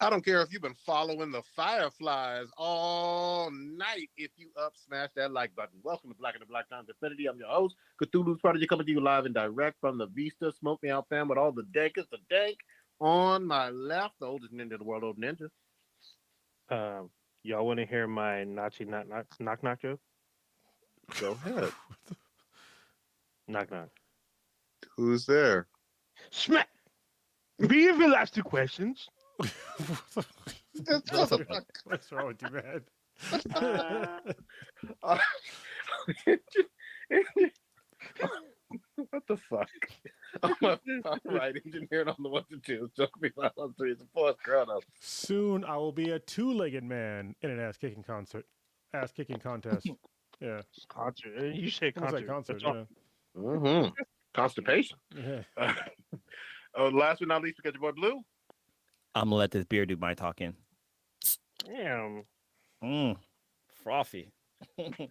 I don't care if you've been following the Fireflies all night. If you up, smash that like button. Welcome to Black and the Black Times Infinity. I'm your host, Cthulhu's Prodigy, coming to you live and direct from the Vista Smoke Me Out fam with all the dankers, the dank. On my left, the oldest ninja in the world, old ninja. Um, y'all want to hear my Nazi knock joke? Go ahead. Knock knock. Who's there? Smack. Be your last two questions. This motherfucker. What's wrong with you, man? What the fuck? I'm a right engineer on the one to two. Joke me out on three. It's a fourth grown up. Soon I will be a two-legged man in an ass-kicking contest. Yeah, Concert. You say almost concert. like concert. That's all. Yeah. Mm-hmm. Constipation. Yeah. Last but not least, we got your boy Blue. I'm gonna let this beer do my talking. Damn. Frothy. Could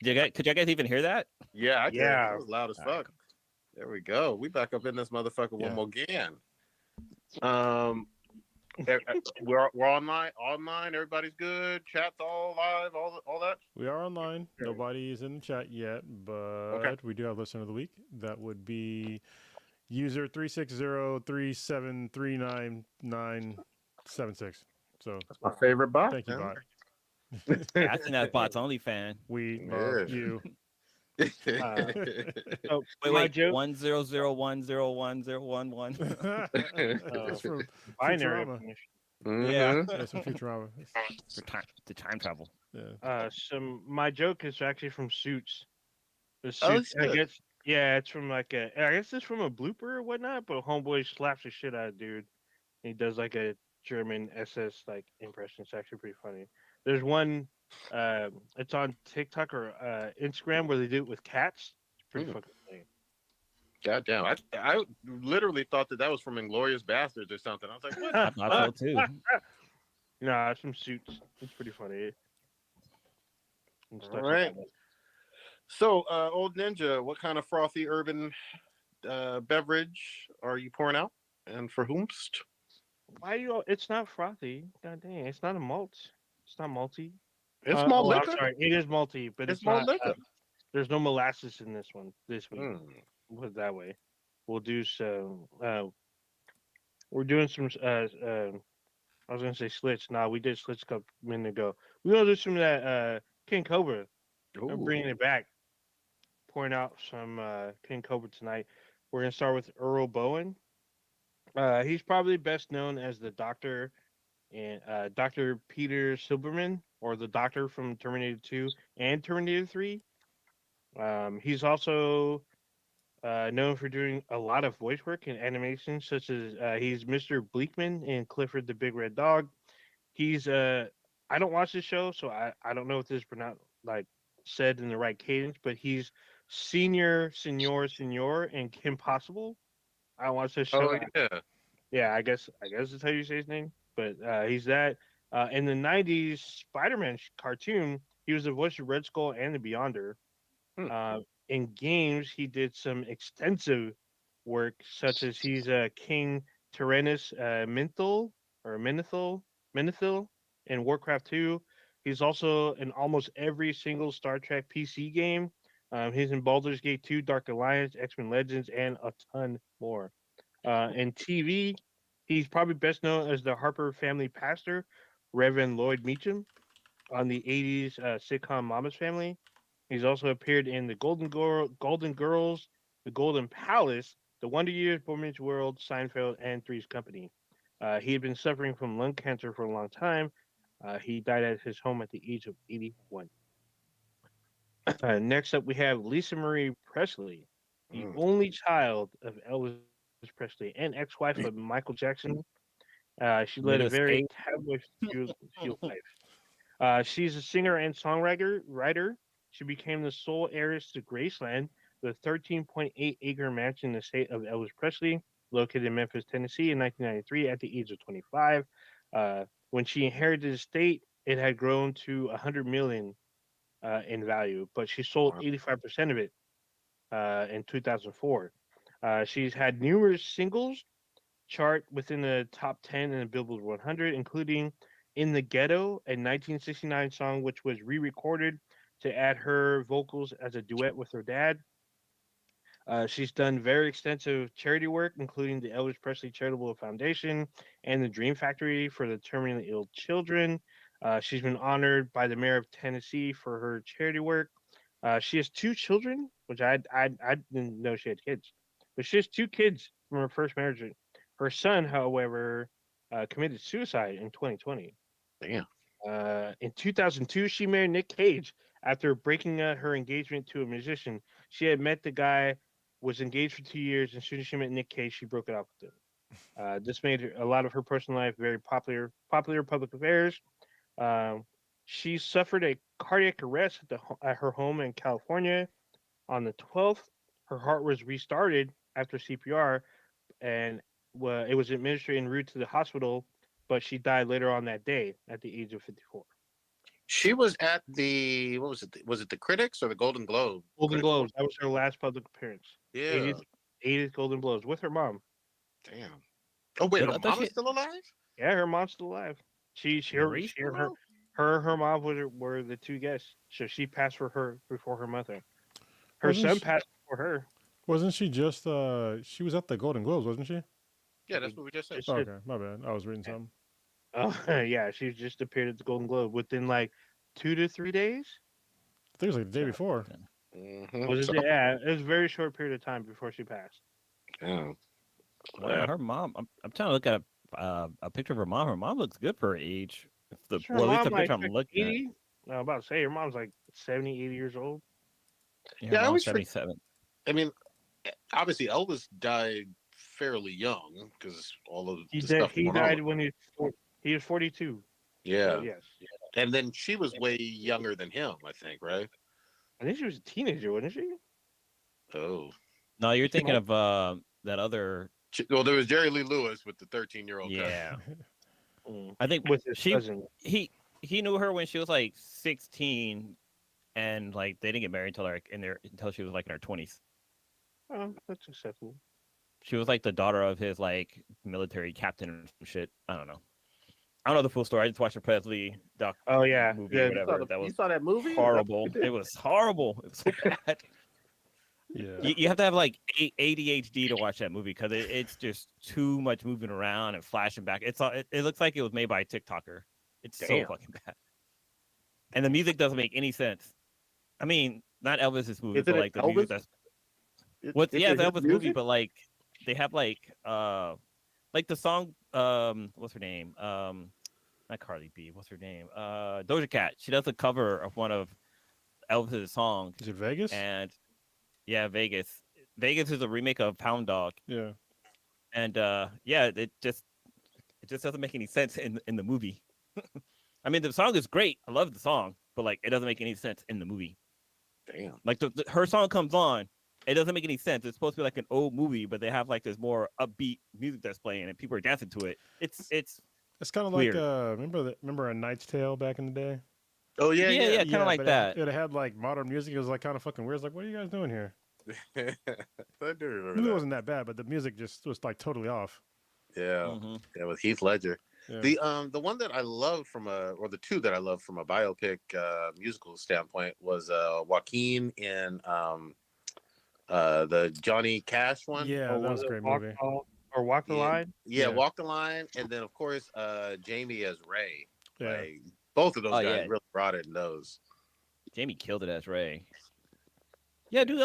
you guys even hear that? Yeah, I can. Yeah. It was loud as fuck. There we go. We back up in this motherfucker one more again. We're online. Everybody's good. Chat's all live. All that. We are online. Nobody's in the chat yet, but we do have listener of the week. That would be user 360-3739976. So that's my favorite bot. Thank you, bot. That's in that bot's only fan. We love you. Wait, joke? 100101011. That's from Binary. Futurama. Yeah, That's from Futurama. the time travel. Yeah. My joke is actually from Suits. The Oh, Suits. I guess. Yeah, it's from I guess it's from a blooper or whatnot. But Homeboy slaps the shit out of dude. And he does like a German SS like impression. It's actually pretty funny. There's one. It's on TikTok or Instagram where they do it with cats. It's pretty fucking funny. God damn! I literally thought that was from Inglourious Bastards or something. I was like, what? I thought so too. Nah, it's from Suits. It's pretty funny. All right. So, old ninja, what kind of frothy urban beverage are you pouring out, and for whomst? Why you? It's not frothy. God dang! It's not a malt. It's not malty. It's malt liquor. I'm sorry, it is malty, but it's malt not. liquor. There's no molasses in this one this week. Put it that way. We'll do some. We're doing some. I was gonna say slits. Nah, we did slits a couple minutes ago. We're gonna do some of that King Cobra. I'm bringing it back. Pouring out some King Cobra tonight. We're gonna start with Earl Bowen. He's probably best known as the Doctor and Dr. Peter Silberman, or the Doctor from Terminator 2 and Terminator 3. He's also known for doing a lot of voice work in animation, such as he's Mr. Bleakman in Clifford the Big Red Dog. He's I don't watch this show, so I don't know if this is pronounced like said in the right cadence, but he's Senor in Kim Possible. I watch this show. Oh yeah. Yeah, I guess that's how you say his name. But he's that. In the 90s Spider-Man cartoon, he was the voice of Red Skull and the Beyonder. In games, he did some extensive work, such as he's King Tyrannus Menethil in Warcraft 2. He's also in almost every single Star Trek PC game. He's in Baldur's Gate 2, Dark Alliance, X-Men Legends, and a ton more. In TV, he's probably best known as the Harper family pastor, Reverend Lloyd Meacham, on the 80s sitcom Mama's Family. He's also appeared in the Golden Girls, The Golden Palace, The Wonder Years, Boy Meets World, Seinfeld, and Three's Company. He had been suffering from lung cancer for a long time. He died at his home at the age of 81. Next up, we have Lisa Marie Presley, the only child of Elvis Presley and ex-wife of Michael Jackson. She led a very tabloid life. She's a singer and songwriter. She became the sole heiress to Graceland, the 13.8-acre mansion in the state of Elvis Presley, located in Memphis, Tennessee, in 1993 at the age of 25. When she inherited the estate, it had grown to $100 million in value, but she sold 85% of it in 2004. She's had numerous singles, chart within the top 10 in the Billboard 100, including "In the Ghetto," a 1969 song which was re-recorded to add her vocals as a duet with her dad. She's done very extensive charity work, including the Elvis Presley Charitable Foundation and the Dream Factory for the terminally ill children. She's been honored by the mayor of Tennessee for her charity work. She has two children, which I didn't know she had kids, but she has two kids from her first marriage. Her son, however, committed suicide in 2020. Damn. In 2002, she married Nick Cage after breaking her engagement to a musician. She had met the guy, was engaged for 2 years, and as soon as she met Nick Cage, she broke it off with him. This made a lot of her personal life very popular public affairs. Um, she suffered a cardiac arrest at her home in California on the 12th. Her heart was restarted after CPR, and it was administered en route to the hospital, but she died later on that day at the age of 54. She was at the what was it? Was it the Critics or the Golden Globe? Golden Critics Globes. That was her last public appearance. Yeah. 80th Golden Globes with her mom. Damn. Oh wait, But her I thought mom is still alive? Yeah, her mom's still alive. Her mom were the two guests. So she passed before her mother. Her Wasn't son she- passed before her. Wasn't she just she was at the Golden Globes, wasn't she? Yeah, that's what we just said. It's Oh, just- okay, my bad. I was reading something. Oh yeah, she just appeared at the Golden Globe within like 2 to 3 days. I think it was like the day before. Mhm. Was it? So- Yeah, it was a very short period of time before she passed. yeah. Wow, her mom. I'm trying to look at a picture of her mom. Her mom looks good for her age. Her Well, at least the mom, picture like, I'm looking at. 80? I was about to say her mom's like 70, 80 years old. Yeah, Yeah, I her mom's always forget- 77. I mean, obviously Elvis died fairly young because all of the stuff He going on died with- when he was 42. Yeah. So, yes. And then she was way younger than him, I think, right? I think she was a teenager, wasn't she? Oh. No, you're thinking of that other. Well, there was Jerry Lee Lewis with the 13-year-old. Yeah, Mm. I think With his she cousin. he knew her when she was like 16, and like they didn't get married until she was like in her 20s. Oh, that's acceptable. She was like the daughter of his like military captain or some shit. I don't know. I don't know the full story. I just watched the Presley doc Oh yeah, movie yeah. or whatever. That You was saw that movie? horrible. It was horrible. It was so bad. Yeah. You have to have like ADHD to watch that movie because it's just too much moving around and flashing back. It looks like it was made by a TikToker. It's so Damn. fucking bad. And the music doesn't make any sense. I mean, not Elvis's movie, Is it but an like the music Elvis? that's It's yeah, a the his Elvis movie, music? but like they have like the song what's her name? Not Cardi B, what's her name? Doja Cat. She does a cover of one of Elvis's songs. Is it Vegas? And yeah, Vegas. Vegas is a remake of Pound Dog. Yeah. And yeah, it just doesn't make any sense in the movie. I mean, the song is great. I love the song, but like it doesn't make any sense in the movie. Damn. Like her song comes on, it doesn't make any sense. It's supposed to be like an old movie, but they have like this more upbeat music that's playing and people are dancing to it. It's It's kind of like Weird. remember A Knight's Tale back in the day? Oh yeah, Yeah, yeah. kinda like but that. It had like modern music. It was like kind of fucking weird. It's like, what are you guys doing here? I do The remember movie that. wasn't that bad, but the music just was like totally off. Yeah, mhm. yeah, with Heath Ledger. Yeah. The one that I love or the two that I love from a biopic musical standpoint was Joaquin in the Johnny Cash one. Yeah, Or that was a it great Walk movie. Or Walk the Yeah. Line. Yeah, Yeah. Walk the Line, and then of course Jamie as Ray. Yeah. Like both of those Oh, guys yeah. really brought it in those. Jamie killed it as Ray. Yeah, dude.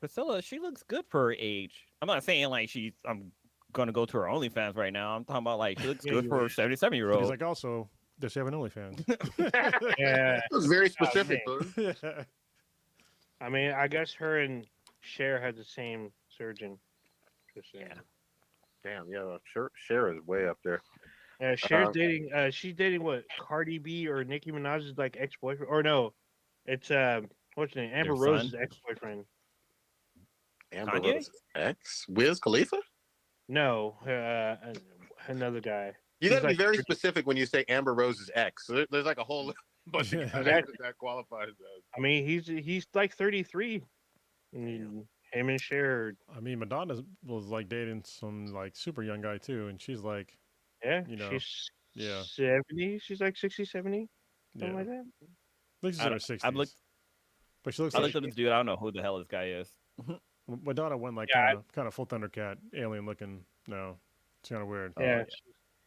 Priscilla, she looks good for her age. I'm not saying like I'm gonna go to her OnlyFans right now. I'm talking about like she looks Yeah, good you for a would. 77-year-old. He's like, also, does she have an OnlyFans? Yeah. It was very specific. man. Boo. Yeah. I mean, I guess her and Cher had the same surgeon. Just saying. Yeah. Damn, yeah, Cher is way up there. Cher's Um, dating. She's dating what? Cardi B or Nicki Minaj's like ex-boyfriend? Or no, it's what's her name? Amber Their Rose's son? ex-boyfriend. Amber Kanye? Rose's ex, Wiz Khalifa. No, another guy. You He's got to be like very 30. specific when you say Amber Rose's ex. So there's like a whole bunch of Yeah. guys that qualifies as. I mean, he's like 33. And Him and Cher. I mean, Madonna was like dating some like super young guy too, and she's like, Yeah, you know, she's yeah, 70. She's like 60, 70, yeah. something like that. Like she's I in her don't, I looked. 60s, but she looks I like looked up this dude. I don't know who the hell this guy is. Madonna went like Yeah, kind of full Thundercat, alien looking. No, it's kind of weird. Oh yeah. yeah.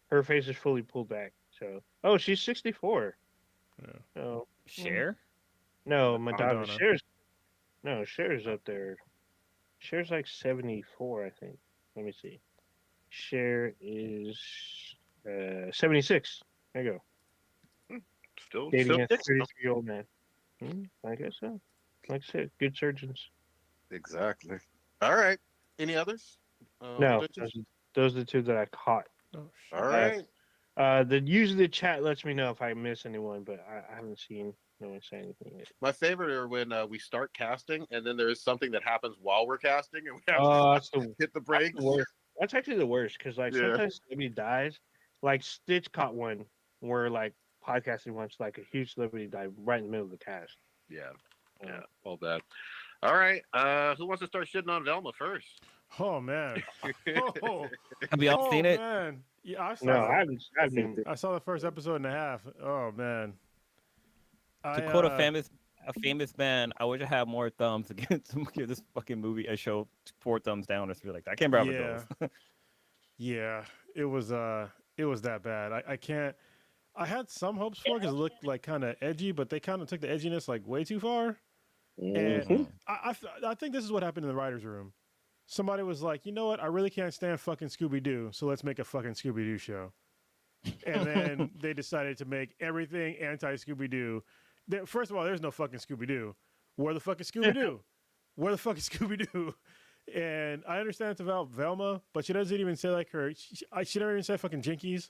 Her face is fully pulled back. So, oh, she's 64. Yeah. Oh, Cher. no, Madonna. Madonna. Cher's up there. Cher's like 74, I think. Let me see. Cher is 76. There you go. Still Dating a six. 33-year-old man. I guess so. Like I said, good surgeons. Exactly. All right. Any others? No, Bitches? those are the two that I caught. Oh shit. All right. Usually the chat lets me know if I miss anyone, but I haven't seen no one say anything yet. My favorite are when we start casting and then there is something that happens while we're casting and we have Oh, to hit the brakes. That's the worst. That's actually the worst because like Yeah. sometimes somebody dies. Like Stitch caught one where like podcasting once like a huge celebrity died right in the middle of the cast. Yeah. Yeah. All bad. All right. Who wants to start shitting on Velma first? Oh man. Oh, Have you all seen it? Man. Yeah, I saw. No, that. I haven't. I saw the first episode and a half. Oh man. To quote a famous man, I wish I had more thumbs to give this fucking movie a show 4 thumbs down or something like that. I can't remember Yeah. those. Yeah, it was that bad. I can't. I had some hopes for it because it looked like kind of edgy, but they kind of took the edginess like way too far. And Mhm. I think this is what happened in the writers' room. Somebody was like, you know what? I really can't stand fucking Scooby Doo, so let's make a fucking Scooby Doo show. And then they decided to make everything anti Scooby Doo. First of all, there's no fucking Scooby Doo. Where the fuck is Scooby Doo? Where the fuck is Scooby Doo? And I understand it's about Velma, but she doesn't even say like her. She never even said fucking Jinkies,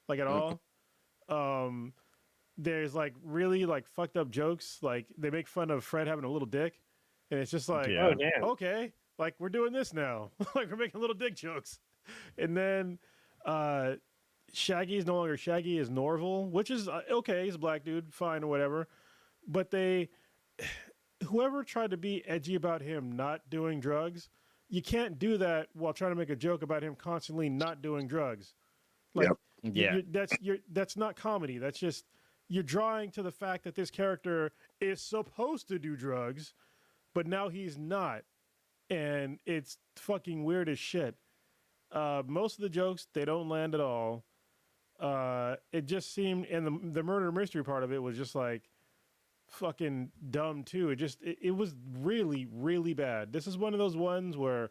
like at all. There's like really like fucked up jokes. Like they make fun of Fred having a little dick, and it's just like, Yeah. Oh damn. okay, like we're doing this now. Like we're making little dick jokes. And then Shaggy is no longer Shaggy, is Norval, which is okay. He's a black dude, fine or whatever. But whoever tried to be edgy about him not doing drugs, you can't do that while trying to make a joke about him constantly not doing drugs. Like, Yeah. that's not comedy. That's just you're drawing to the fact that this character is supposed to do drugs, but now he's not, and it's fucking weird as shit. Most of the jokes they don't land at all. It just seemed, and the murder mystery part of it was just like fucking dumb too. It was really really bad. This is one of those ones where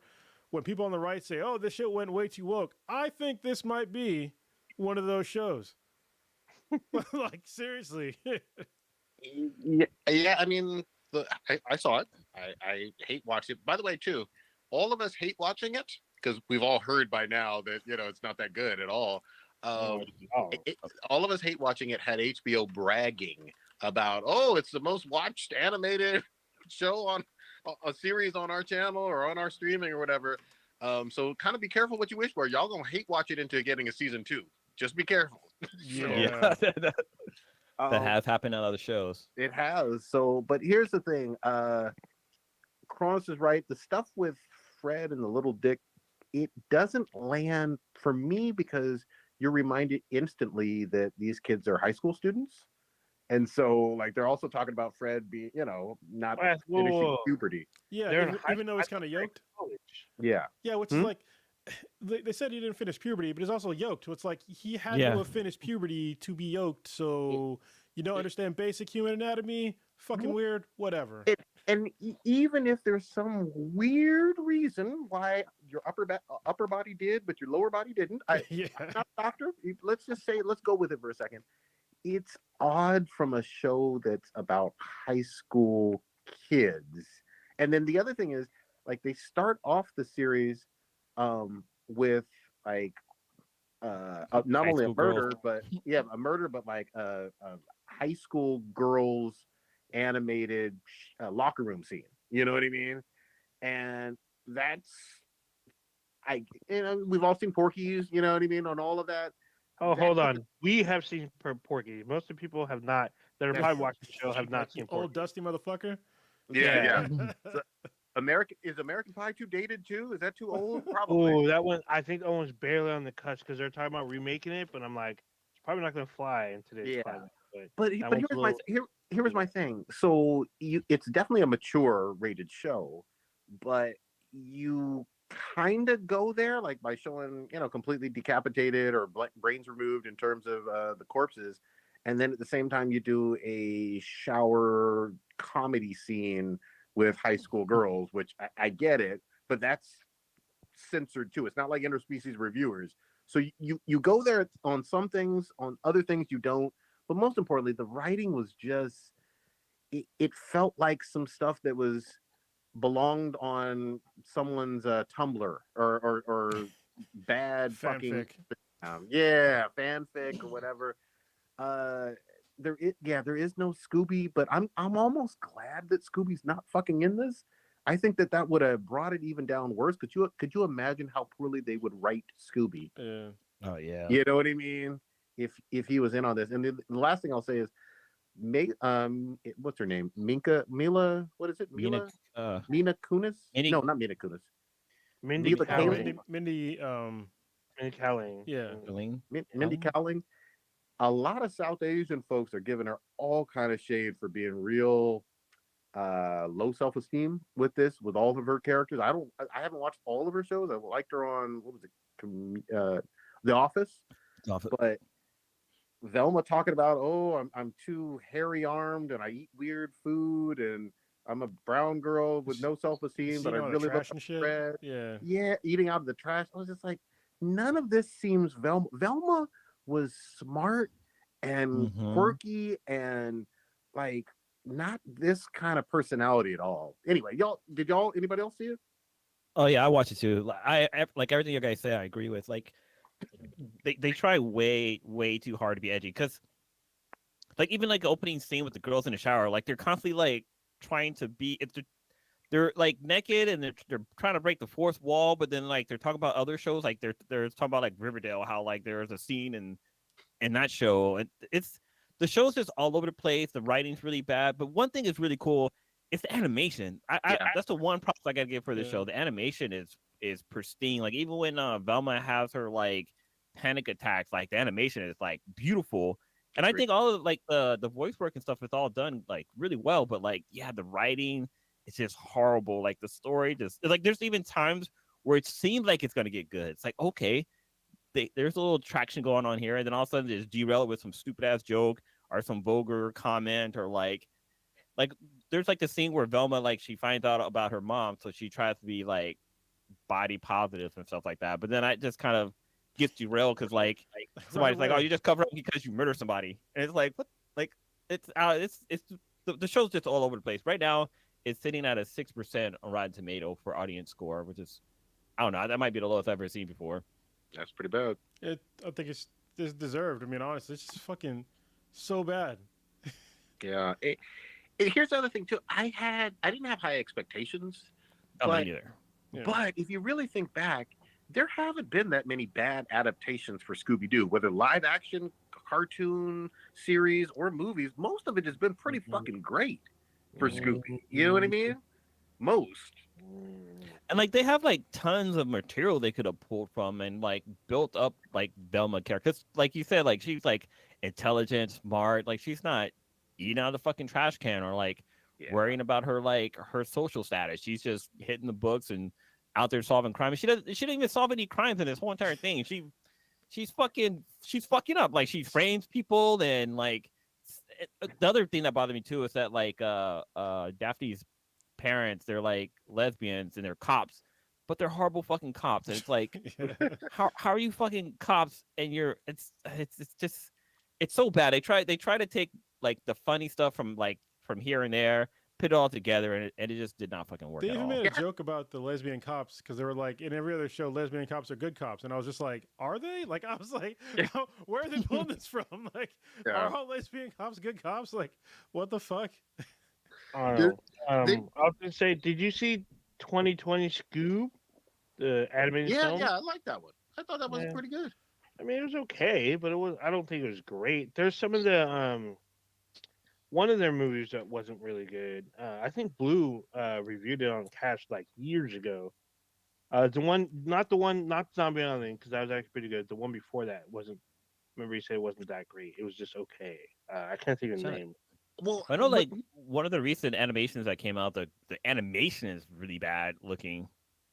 when people on the right say, "Oh, this shit went way too woke," I think this might be one of those shows. Like seriously. Yeah. I mean, I saw it. I hate watching it. By the way, too, all of us hate watching it because we've all heard by now that it's not that good at all. All of us hate watching it. Had HBO bragging about, oh, it's the most watched animated show on a series on our channel or on our streaming or whatever. So kind of be careful what you wish for. Y'all gonna hate watch it into getting a season 2. Just be careful. Yeah. that has happened on other shows. It has. So, but here's the thing. Kronos is right. The stuff with Fred and the little dick, it doesn't land for me because you're reminded instantly that these kids are high school students. And so, like, they're also talking about Fred being, not finishing puberty. Yeah, even though he's kind of yoked. Yeah. Yeah, which is like, they said he didn't finish puberty, but he's also yoked. So it's like he had to have finished puberty to be yoked. So you don't understand basic human anatomy. Fucking weird. Whatever. And even if there's some weird reason why your upper body did, but your lower body didn't, I'm not a doctor. Let's just say, let's go with it for a second. It's odd from a show that's about high school kids. And then the other thing is, like, they start off the series with like not only a murder, but a murder, but like a high school girls animated locker room scene. You know what I mean? And that's we've all seen Porky's. You know what I mean? On all of that. Oh, hold on. We have seen Porky. Most of the people have not. That are probably watching the show have not seen Porky. Old dusty motherfucker. Yeah. American Pie too dated too? Is that too old? Probably. Oh, that one I think almost barely on the cusp because they're talking about remaking it, but I'm like, it's probably not going to fly in today's Yeah. climate. But But that but one's a little. here was my thing. So it's definitely a mature rated show, but you kind of go there like by showing completely decapitated or brains removed in terms of the corpses, and then at the same time you do a shower comedy scene with high school girls, which I get it, but that's censored too. It's not like interspecies reviewers. So you go there on some things, on other things you don't. But most importantly, the writing was just it felt like some stuff that was belonged on someone's Tumblr or bad fucking Fanfic. yeah, fanfic or whatever. Uh there is no Scooby, but I'm almost glad that Scooby's not fucking in this. I think that would have brought it even down worse. Could you imagine how poorly they would write Scooby? Yeah. Oh yeah. You know what I mean? If he was in on this, and the last thing I'll say is, what's her name? Mila. What is it? Mina, Mina Kunis? Minnie, No, not Mina Kunis. Mindy Mila Oh, Kaling. Kaling. Mindy. Mindy Kaling. Yeah. Kaling, Mindy Kaling? Kaling. A lot of South Asian folks are giving her all kind of shade for being real low self-esteem with this, with all of her characters. I haven't watched all of her shows. I liked her on, what was it, The Office, Off it. but Velma talking about, oh, I'm too hairy armed and I eat weird food and I'm a brown girl with no self-esteem, Seeing but I all the really love trash and shit. bread. Yeah. Yeah, eating out of the trash. I was just like, none of this seems Velma. Velma was smart and Mhm. quirky and like not this kind of personality at all. Anyway, anybody else see it? Oh yeah, I watch it too. Like everything you guys say, I agree with. Like they try way too hard to be edgy because like even like the opening scene with the girls in the shower, like they're constantly like trying to be if they're like naked and they're trying to break the fourth wall, but then like they're talking about other shows, like they're talking about like Riverdale, how like there's a scene in that show, and it's the show's just all over the place. The writing's really bad, but one thing is really cool. It's the animation. I Yeah. that's the one props I gotta give for this Yeah. show. The animation is pristine. Like even when Velma has her like panic attacks, like the animation is like beautiful. And I Agreed. think all of like the voice work and stuff is all done like really well. But like yeah, the writing it's just horrible. Like the story just like there's even times where it seems like it's gonna get good. It's like okay, there's a little traction going on here, and then all of a sudden there's derailed with some stupid ass joke or some vulgar comment or like there's like the scene where Velma like she finds out about her mom, so she tries to be like body positive and stuff like that. But then I just kind of gets derailed because like somebody's like, "Oh, you just covered up because you murdered somebody," and it's like what? Like it's the show's just all over the place right now. It's sitting at a 6% on Rotten Tomato for audience score, which is I don't know. That might be the lowest I've ever seen before. That's pretty bad. I think it's deserved. I mean, honestly, it's just fucking so bad. Yeah. Here's the other thing too. I didn't have high expectations, Oh, me but neither. Yeah. but if you really think back, there haven't been that many bad adaptations for Scooby Doo, whether live action, cartoon series, or movies. Most of it has been pretty fucking great for Scooby. You know what I mean? Most. And like they have like tons of material they could have pulled from and like built up like Velma character. 'Cause, like you said, like she's like intelligent, smart. Like she's not eating out of the fucking trash can or like Yeah. worrying about her like her social status. She's just hitting the books and out there solving crime. And she didn't even solve any crimes in this whole entire thing. She's fucking up. Like she frames people and like the other thing that bothered me too is that like Daphne's parents, they're like lesbians and they're cops, but they're horrible fucking cops. And it's like, how are you fucking cops? And you're it's just it's so bad. They try to take like the funny stuff from here and there, put it all together, and it just did not fucking work They at even all. made a joke about the lesbian cops because they were like, in every other show, lesbian cops are good cops, and I was just like, are they? Like, I was like, where are they pulling this from? Like, Yeah. are all lesbian cops good cops? Like, what the fuck? I don't Dude, know. I was gonna say, did you see 2020 Scoob, the animated film? Yeah, I like that one. I thought that was Yeah. pretty good. I mean, it was okay, but it was. I don't think it was great. There's some of the one of their movies that wasn't really good. I think Blue reviewed it on Cast like years ago. The one, not Zombie Island, because that was actually pretty good. The one before that wasn't. Remember, he said it wasn't that great. It was just okay. I can't think of the Trying to- name. Well, I know, but like one of the recent animations that came out, the animation is really bad looking,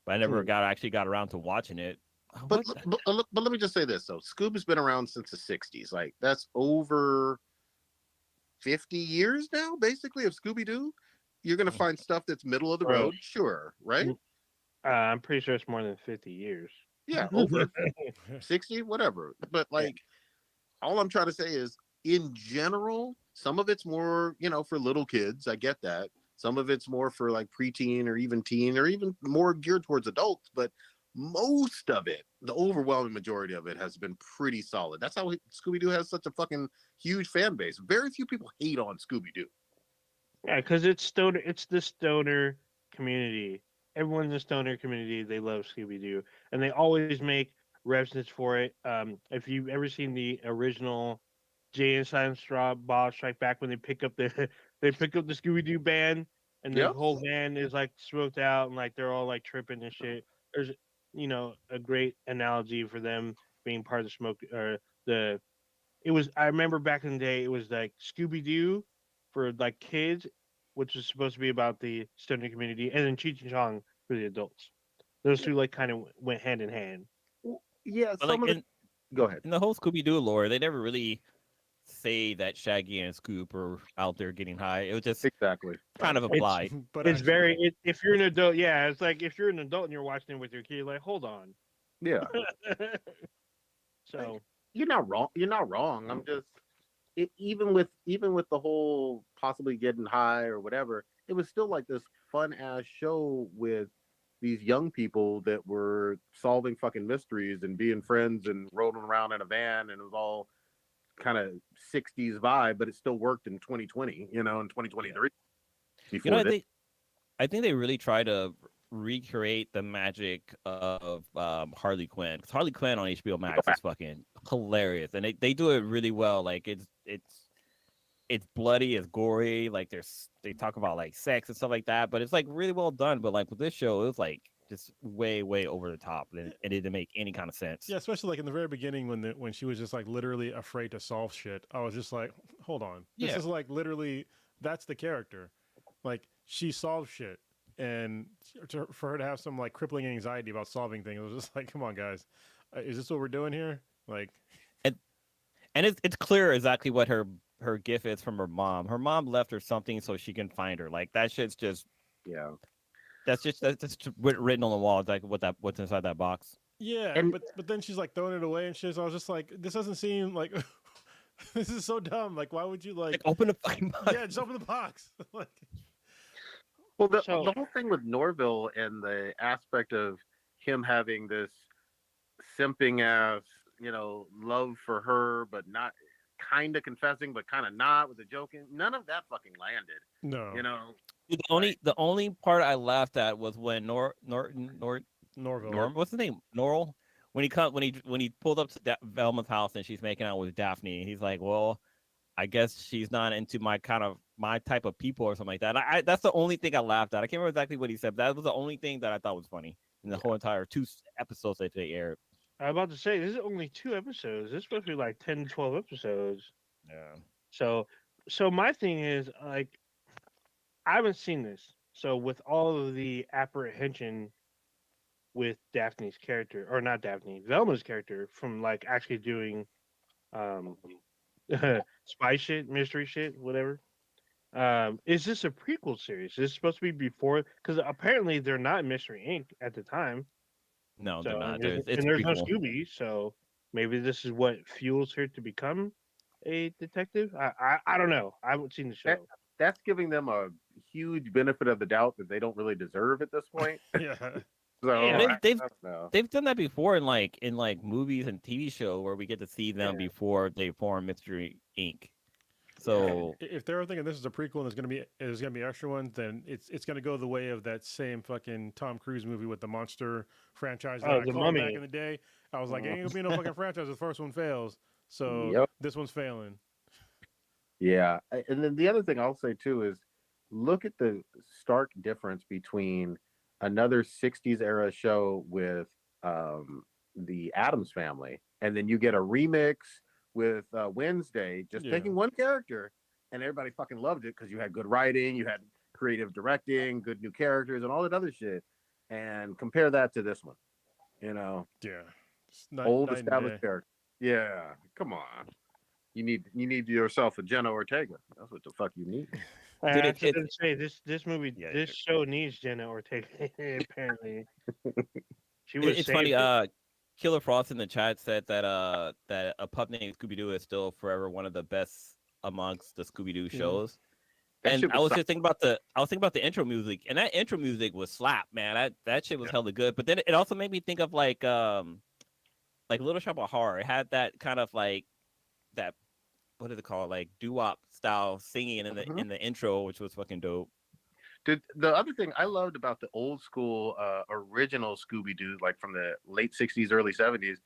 but I never actually got around to watching it. but, What? but let me just say this though. Scooby's been around since the '60s. Like that's over 50 years now, basically, of Scooby Doo. You're gonna find stuff that's middle of the Bro, road, sure, right? I'm pretty sure it's more than 50 years. Yeah, over 60, whatever. But Yeah. like, all I'm trying to say is, in general, some of it's more, for little kids. I get that. Some of it's more for like preteen or even teen or even more geared towards adults. But most of it, the overwhelming majority of it, has been pretty solid. That's how Scooby Doo has such a fucking huge fan base. Very few people hate on Scooby Doo. Yeah, because it's stoner. It's the stoner community. Everyone in the stoner community, they love Scooby Doo, and they always make references for it. If you've ever seen the original Jay and Silent Straw Bob Strike Back, when they pick up the they pick up the Scooby Doo band, and the Yep. whole band is like smoked out, and like they're all like tripping and shit. There's a great analogy for them being part of the smoke or the it was I remember back in the day it was like Scooby Doo for like kids, which was supposed to be about the stoner community, and then Cheech and Chong for the adults. Those two like kind of went hand in hand. Yeah, But some like of the. Go ahead. in the whole Scooby Doo lore, they never really say that Shaggy and Scoop are out there getting high. It was just Exactly. kind of It's applied. but it's actually, very if you're an adult, yeah, it's like if you're an adult and you're watching it with your kid, you're like hold on. Yeah. So You're not wrong. You're not wrong. I'm just even with the whole possibly getting high or whatever, it was still like this fun ass show with these young people that were solving fucking mysteries and being friends and rolling around in a van, and it was all kind of 60s vibe, but it still worked in 2020, in 2023 You before know, this. I think they really try to recreate the magic of Harley Quinn. 'Cause Harley Quinn on HBO Max is fucking hilarious, and they do it really well. Like it's bloody, it's gory. Like they talk about like sex and stuff like that, but it's like really well done. But like with this show, it was like just way over the top, and it didn't make any kind of sense. yeah, especially like in the very beginning when she was just like literally afraid to solve shit. I was just like, hold on, this Yeah. is like literally that's the character. Like she solves shit, and for her to have some like crippling anxiety about solving things, it was just like, come on, guys, is this what we're doing here? Like, And it's clear exactly what her gift is from her mom. Her mom left her something so she can find her. Like that shit's just Yeah. that's just written on the wall. It's like what's inside that box. yeah, And but then she's like throwing it away and shit. So I was just like, this doesn't seem like this is so dumb. Like, why would you Like open the fucking box. yeah, just open the box. Like, well, the So- whole thing with Norville and the aspect of him having this simping ass, love for her, but not kind of confessing, but kind of not with the joking. None of that fucking landed. no, The only part I laughed at was when Norville. Norm, what's his name? Norl. When he pulled up to Velma's house and she's making out with Daphne, he's like, "Well, I guess she's not into my type of people or something like that." That's the only thing I laughed at. I can't remember exactly what he said, but that was the only thing that I thought was funny in the whole entire 2 episodes that they aired. I'm about to say this is only 2 episodes. This is supposed to be like 10 to 12 episodes. Yeah. So my thing is like I haven't seen this. So with all of the apprehension with Daphne's character, or not Daphne, Velma's character, from like actually doing um spy shit, mystery shit, whatever. Is this a prequel series? Is this supposed to be before? Because apparently they're not Mystery Inc. at the time. No, So they're not. and It's there's no prequel. Scooby, so maybe this is what fuels her to become a detective. I don't know. I haven't seen the show. That's giving them a huge benefit of the doubt that they don't really deserve at this point. Yeah, So Yeah, I they've don't know. they've done that before in like movies and TV show where we get to see them Yeah. before they form Mystery Inc. So if they're thinking this is a prequel and there's gonna be extra ones, then it's gonna go the way of that same fucking Tom Cruise movie with the monster franchise that Oh, I The called Mummy. back in the day. I was like, ain't gonna be no fucking franchise. The first one fails, so Yep. this one's failing. Yeah, and then the other thing I'll say too is look at the stark difference between another '60s era show with the Addams Family, and then you get a remix with Wednesday, just Yeah. taking one character, and everybody fucking loved it because you had good writing, you had creative directing, good new characters, and all that other shit. And compare that to this one, you know, Yeah. It's old night and established day. character. Yeah, come on. You need yourself a Jenna Ortega. That's what the fuck you need. Dude, I was gonna say this movie, yeah, this show needs Jenna Ortega. Apparently, she would it's save funny. it. Killer Frost in the chat said that a pup named Scooby Doo is still forever one of the best amongst the Scooby Doo shows. That And shit I was was just thinking about the intro music, and that intro music was slap, man. That shit was hella good. But then it also made me think of like Little Shop of Horror. It had that kind of like that, what is it called, like doo-wop style singing in the intro, which was fucking dope. The other thing I loved about the old school original Scooby Doo, like from the late '60s, early '70s,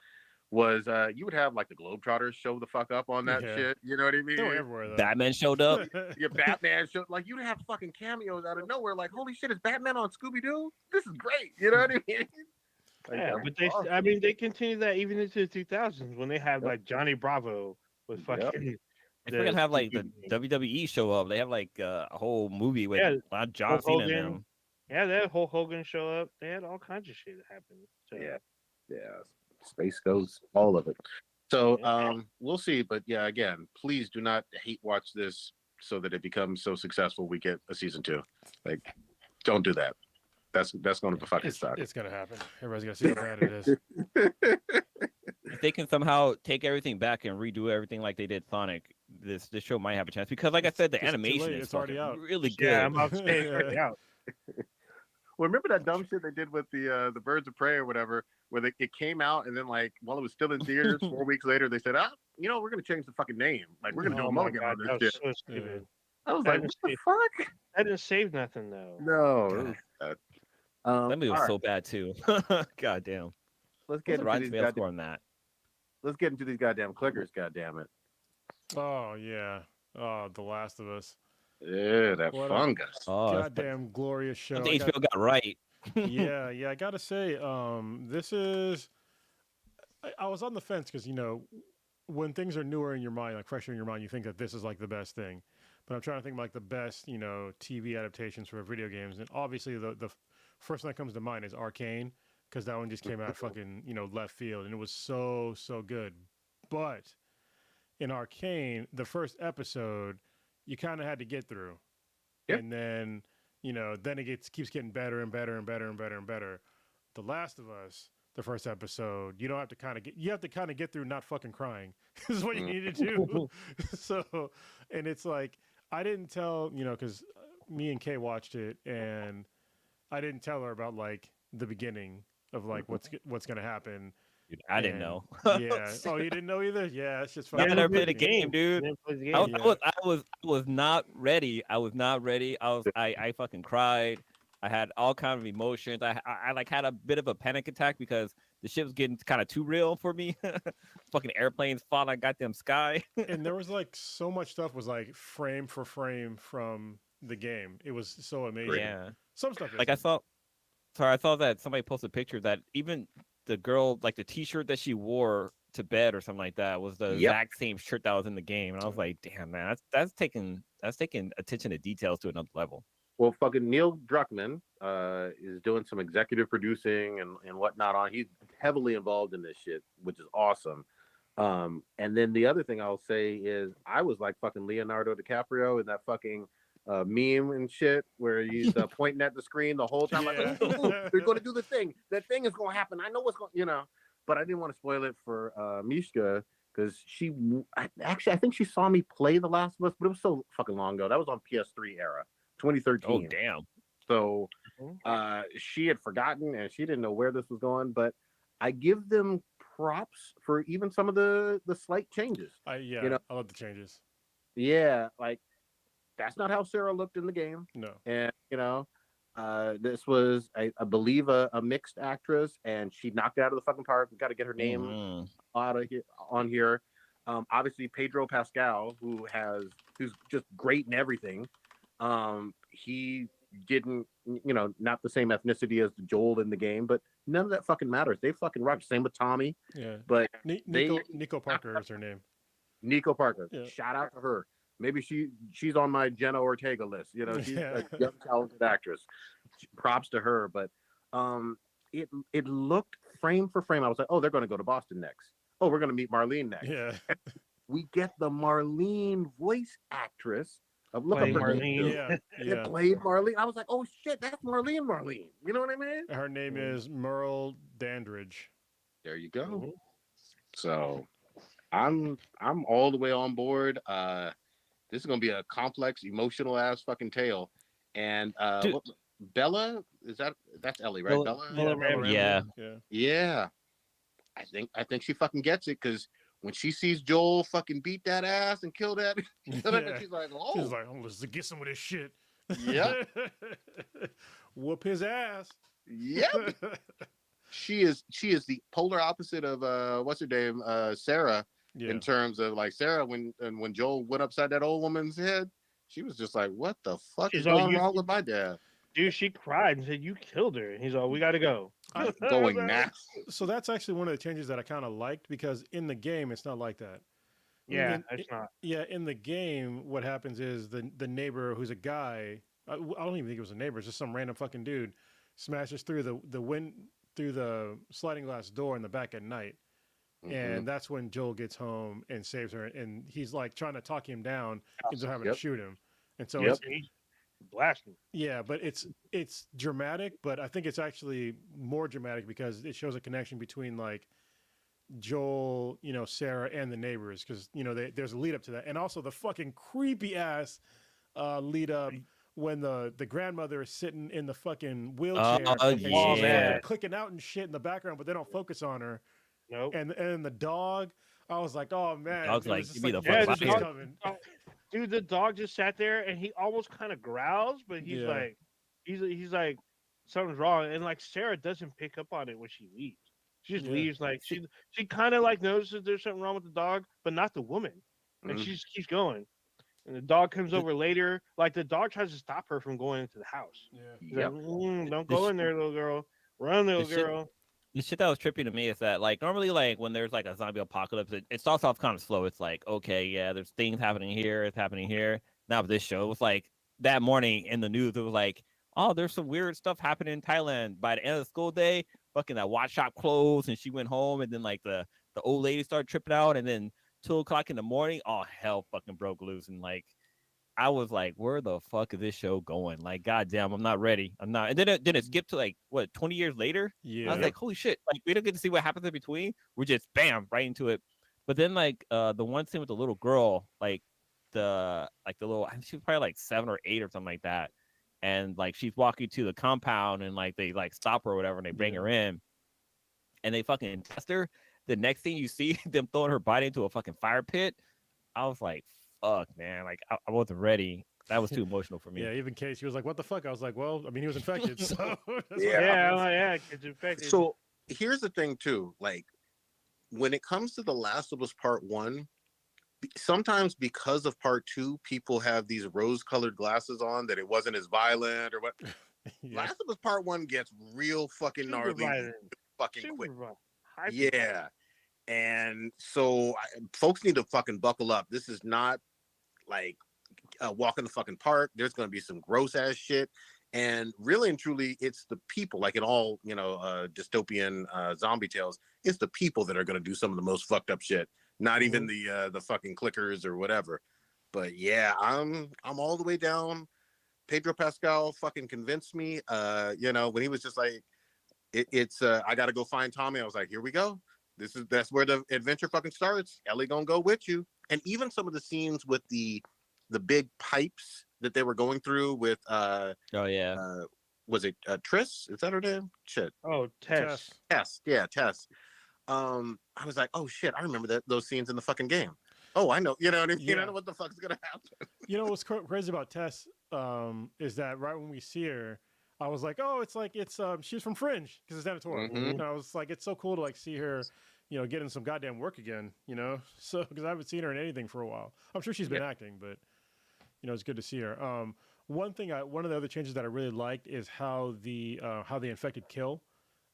was you would have like the Globetrotters show the fuck up on that Yeah. shit. You know what I They were mean? everywhere though. Batman showed up. Your Batman show, like you'd have fucking cameos out of nowhere. Like, holy shit, is Batman on Scooby Doo? This is great. You know what I mean? Like, Yeah, that but was awesome. I mean, they continue that even into the 2000s when they have Yep. like Johnny Bravo with Yep. fucking. They fucking have like the WWE show up. They have like a whole movie with John Hulk Cena in Hogan. them. Yeah, they had Hulk Hogan show up. They had all kinds of shit happen. So. Yeah, Space Ghost, all of it. So we'll see, but yeah, again, please do not hate watch this so that it becomes so successful we get a season 2. Like, don't do that. That's going to fucking suck. It's gonna happen. Everybody's gonna see how bad it is. If they can somehow take everything back and redo everything like they did Sonic, this show might have a chance. Because, like I said, the It's too animation late. is It's already out. really good. Yeah, I'm about to say it's already out. Well, remember that dumb shit they did with the Birds of Prey or whatever, where it came out and then like while it was still in theaters, 4 weeks later they said, we're gonna change the fucking name. Like we're gonna do a mulligan on this that shit. was so stupid. I was like, what the fuck? That didn't save nothing though. No. It was bad. That movie was all so bad too. God damn. Let's get into these Rotten score on that. Let's get into these goddamn clickers. Goddamn it! Oh yeah. Oh, The Last of Us. Yeah, that What a fungus. Goddamn glorious show. The HBO got right. Yeah, I gotta say, this is. I was on the fence because when things are newer in your mind, like fresher in your mind, you think that this is like the best thing. But I'm trying to think of like the best, TV adaptations for video games, and obviously the first one that comes to mind is Arcane, because that one just came out fucking left field, and it was so good. But in Arcane, the first episode, you kind of had to get through, and then then it keeps getting better and better and better and better and better. The Last of Us, the first episode, you don't have to you have to kind of get through not fucking crying is what you need to do. So, and it's like, I didn't tell, because me and Kay watched it, and I didn't tell her about like the beginning of like what's going to happen. Dude, I didn't know. Yeah. Oh, you didn't know either? Yeah, it's just I fucking. never played the game, dude. I was not ready. I fucking cried. I had all kinds of emotions. I like had a bit of a panic attack because the shit was getting kind of too real for me. Fucking airplanes falling on goddamn sky. And there was like so much stuff was like frame for frame from the game. It was so amazing. Yeah. Some stuff. Like I saw that somebody posted a picture that even the girl, like the T-shirt that she wore to bed or something like that, was the exact same shirt that was in the game, and I was like, "Damn, man, that's taking attention to details to another level." Well, fucking Neil Druckmann is doing some executive producing and whatnot on. He's heavily involved in this shit, which is awesome. And then the other thing I'll say is I was like fucking Leonardo DiCaprio in that fucking meme and shit where he's pointing at the screen the whole time. Like, ooh, they're going to do the thing. That thing is going to happen. I know what's going, But I didn't want to spoil it for Mishka because I think she saw me play The Last of Us, but it was so fucking long ago. That was on PS3 era, 2013. Oh damn! So she had forgotten and she didn't know where this was going. But I give them props for even some of the slight changes. I love the changes. Yeah, like that's not how Sarah looked in the game. No. And this was I believe a mixed actress, and she knocked it out of the fucking park. We got to get her name out of here on here. Obviously Pedro Pascal, who's just great in everything. He didn't, not the same ethnicity as Joel in the game, but none of that fucking matters. They fucking rock. Same with Tommy, Yeah. but Nico Parker is her name. Nico Parker. Yeah. Shout out to her. Maybe she's on my Jenna Ortega list. She's Yeah. a young talented actress. Props to her. But it looked frame for frame. I was like, oh, they're going to go to Boston next. Oh, we're going to meet Marlene next. Yeah. We get the Marlene voice actress of look up Playing her Marlene. name. Yeah. It Yeah. played Marlene. I was like, oh shit, that's Marlene. You know what I mean? Her name is Merle Dandridge. There you go. Mhm. So I'm all the way on board. This is gonna be a complex, emotional ass fucking tale. And Dude. Bella, that's Ellie, right? Bella? Bella Ramsey. Yeah. Yeah. Yeah. I think she fucking gets it because when she sees Joel fucking beat that ass and kill that, Yeah. she's like, oh, She's like, oh, let's get some of this shit. Yep. Whoop his ass. yep. She is the polar opposite of what's her name, Sarah, Yeah. in terms of like Sarah when Joel went upside that old woman's head, she was just like, what the fuck She's is all, going wrong with my dad? Dude, she cried and said, "You killed her." And he's all, "We got to go." Going now. So that's actually one of the changes that I kind of liked because in the game it's not like that. Yeah, In- it's not. Yeah, in the game, what happens is the neighbor who's a guy. I don't even think it was a neighbor. It's just some random fucking dude smashes through through the sliding glass door in the back at night, and that's when Joel gets home and saves her. And he's like trying to talk him down into having to shoot him. And so Yep. He's blasting. yeah, but it's dramatic, but I think it's actually more dramatic because it shows a connection between like Joel, Sarah, and the neighbors because there's a lead up to that, and also the fucking creepy ass lead up when the grandmother is sitting in the fucking wheelchair and she's yeah. fucking clicking out and shit in the background, but they don't focus on her. Nope. And the dog, I was like, oh man, Dog's it like, was just give me the what fuck is out. coming? Dude, the dog just sat there and he almost kind of growls, but he's Yeah. like, he's like, something's wrong. And like Sarah doesn't pick up on it when she leaves. She just Yeah. leaves. Like she kind of like notices there's something wrong with the dog, but not the woman. And she just keeps going. And the dog comes over later. Like the dog tries to stop her from going into the house. Yeah. He's Yep. like, don't go in there, little girl. Run, little shit- girl. The shit that was trippy to me is that like normally like when there's like a zombie apocalypse, it starts off kind of slow. It's like, okay, yeah, there's things happening here, it's happening here. Now with this show, it was like that morning in the news, it was like, oh, there's some weird stuff happening in Thailand. By the end of the school day, fucking that watch shop closed and she went home, and then like the old lady started tripping out, and then 2 o'clock in the morning, all hell fucking broke loose. And like I was like, where the fuck is this show going? Like, goddamn, I'm not ready. I'm not. And then it skipped to like what 20 years later. Yeah. I was like, holy shit! Like we don't get to see what happens in between. We're just bam right into it. But then like the one scene with the little girl, like the little, I think she was probably like 7 or 8 or something like that, and like she's walking to the compound and like they like stop her or whatever and they bring her in, and they fucking test her. The next thing you see them throwing her body into a fucking fire pit. I was like, fuck, man, like I wasn't ready. That was too emotional for me. Yeah, even Casey was like, "What the fuck?" I was like, "Well, I mean, he was infected, so that's what Yeah. happens." It's infected. So here's the thing too, like when it comes to The Last of Us Part 1, sometimes because of Part 2, people have these rose-colored glasses on that it wasn't as violent or what. Yeah. Last of Us Part 1 gets real fucking Super gnarly, violent. fucking Super quick. violent. Hyper Yeah. And so folks need to fucking buckle up. This is not like a walk in the fucking park. There's going to be some gross ass shit. And really and truly, it's the people, like in all, dystopian zombie tales, it's the people that are going to do some of the most fucked up shit. Not even the fucking clickers or whatever. But yeah, I'm all the way down. Pedro Pascal fucking convinced me. When he was just like, it's I got to go find Tommy. I was like, here we go. That's where the adventure fucking starts. Ellie gonna go with you. And even some of the scenes with the big pipes that they were going through with Oh yeah. Was it Triss? Is that her name? Shit. Oh, Tess. Tess. Yeah, Tess. I was like, oh shit, I remember those scenes in the fucking game. Oh, I know. You know what I mean? Yeah. I know what the fuck's gonna happen. You know what's crazy about Tess is that right when we see her, I was like, oh, it's she's from Fringe because it's Avatar. Mhm. And I was like, it's so cool to like see her getting some goddamn work again. So because I haven't seen her in anything for a while. I'm sure she's been acting, but it's good to see her. One of the other changes that I really liked is how the infected kill.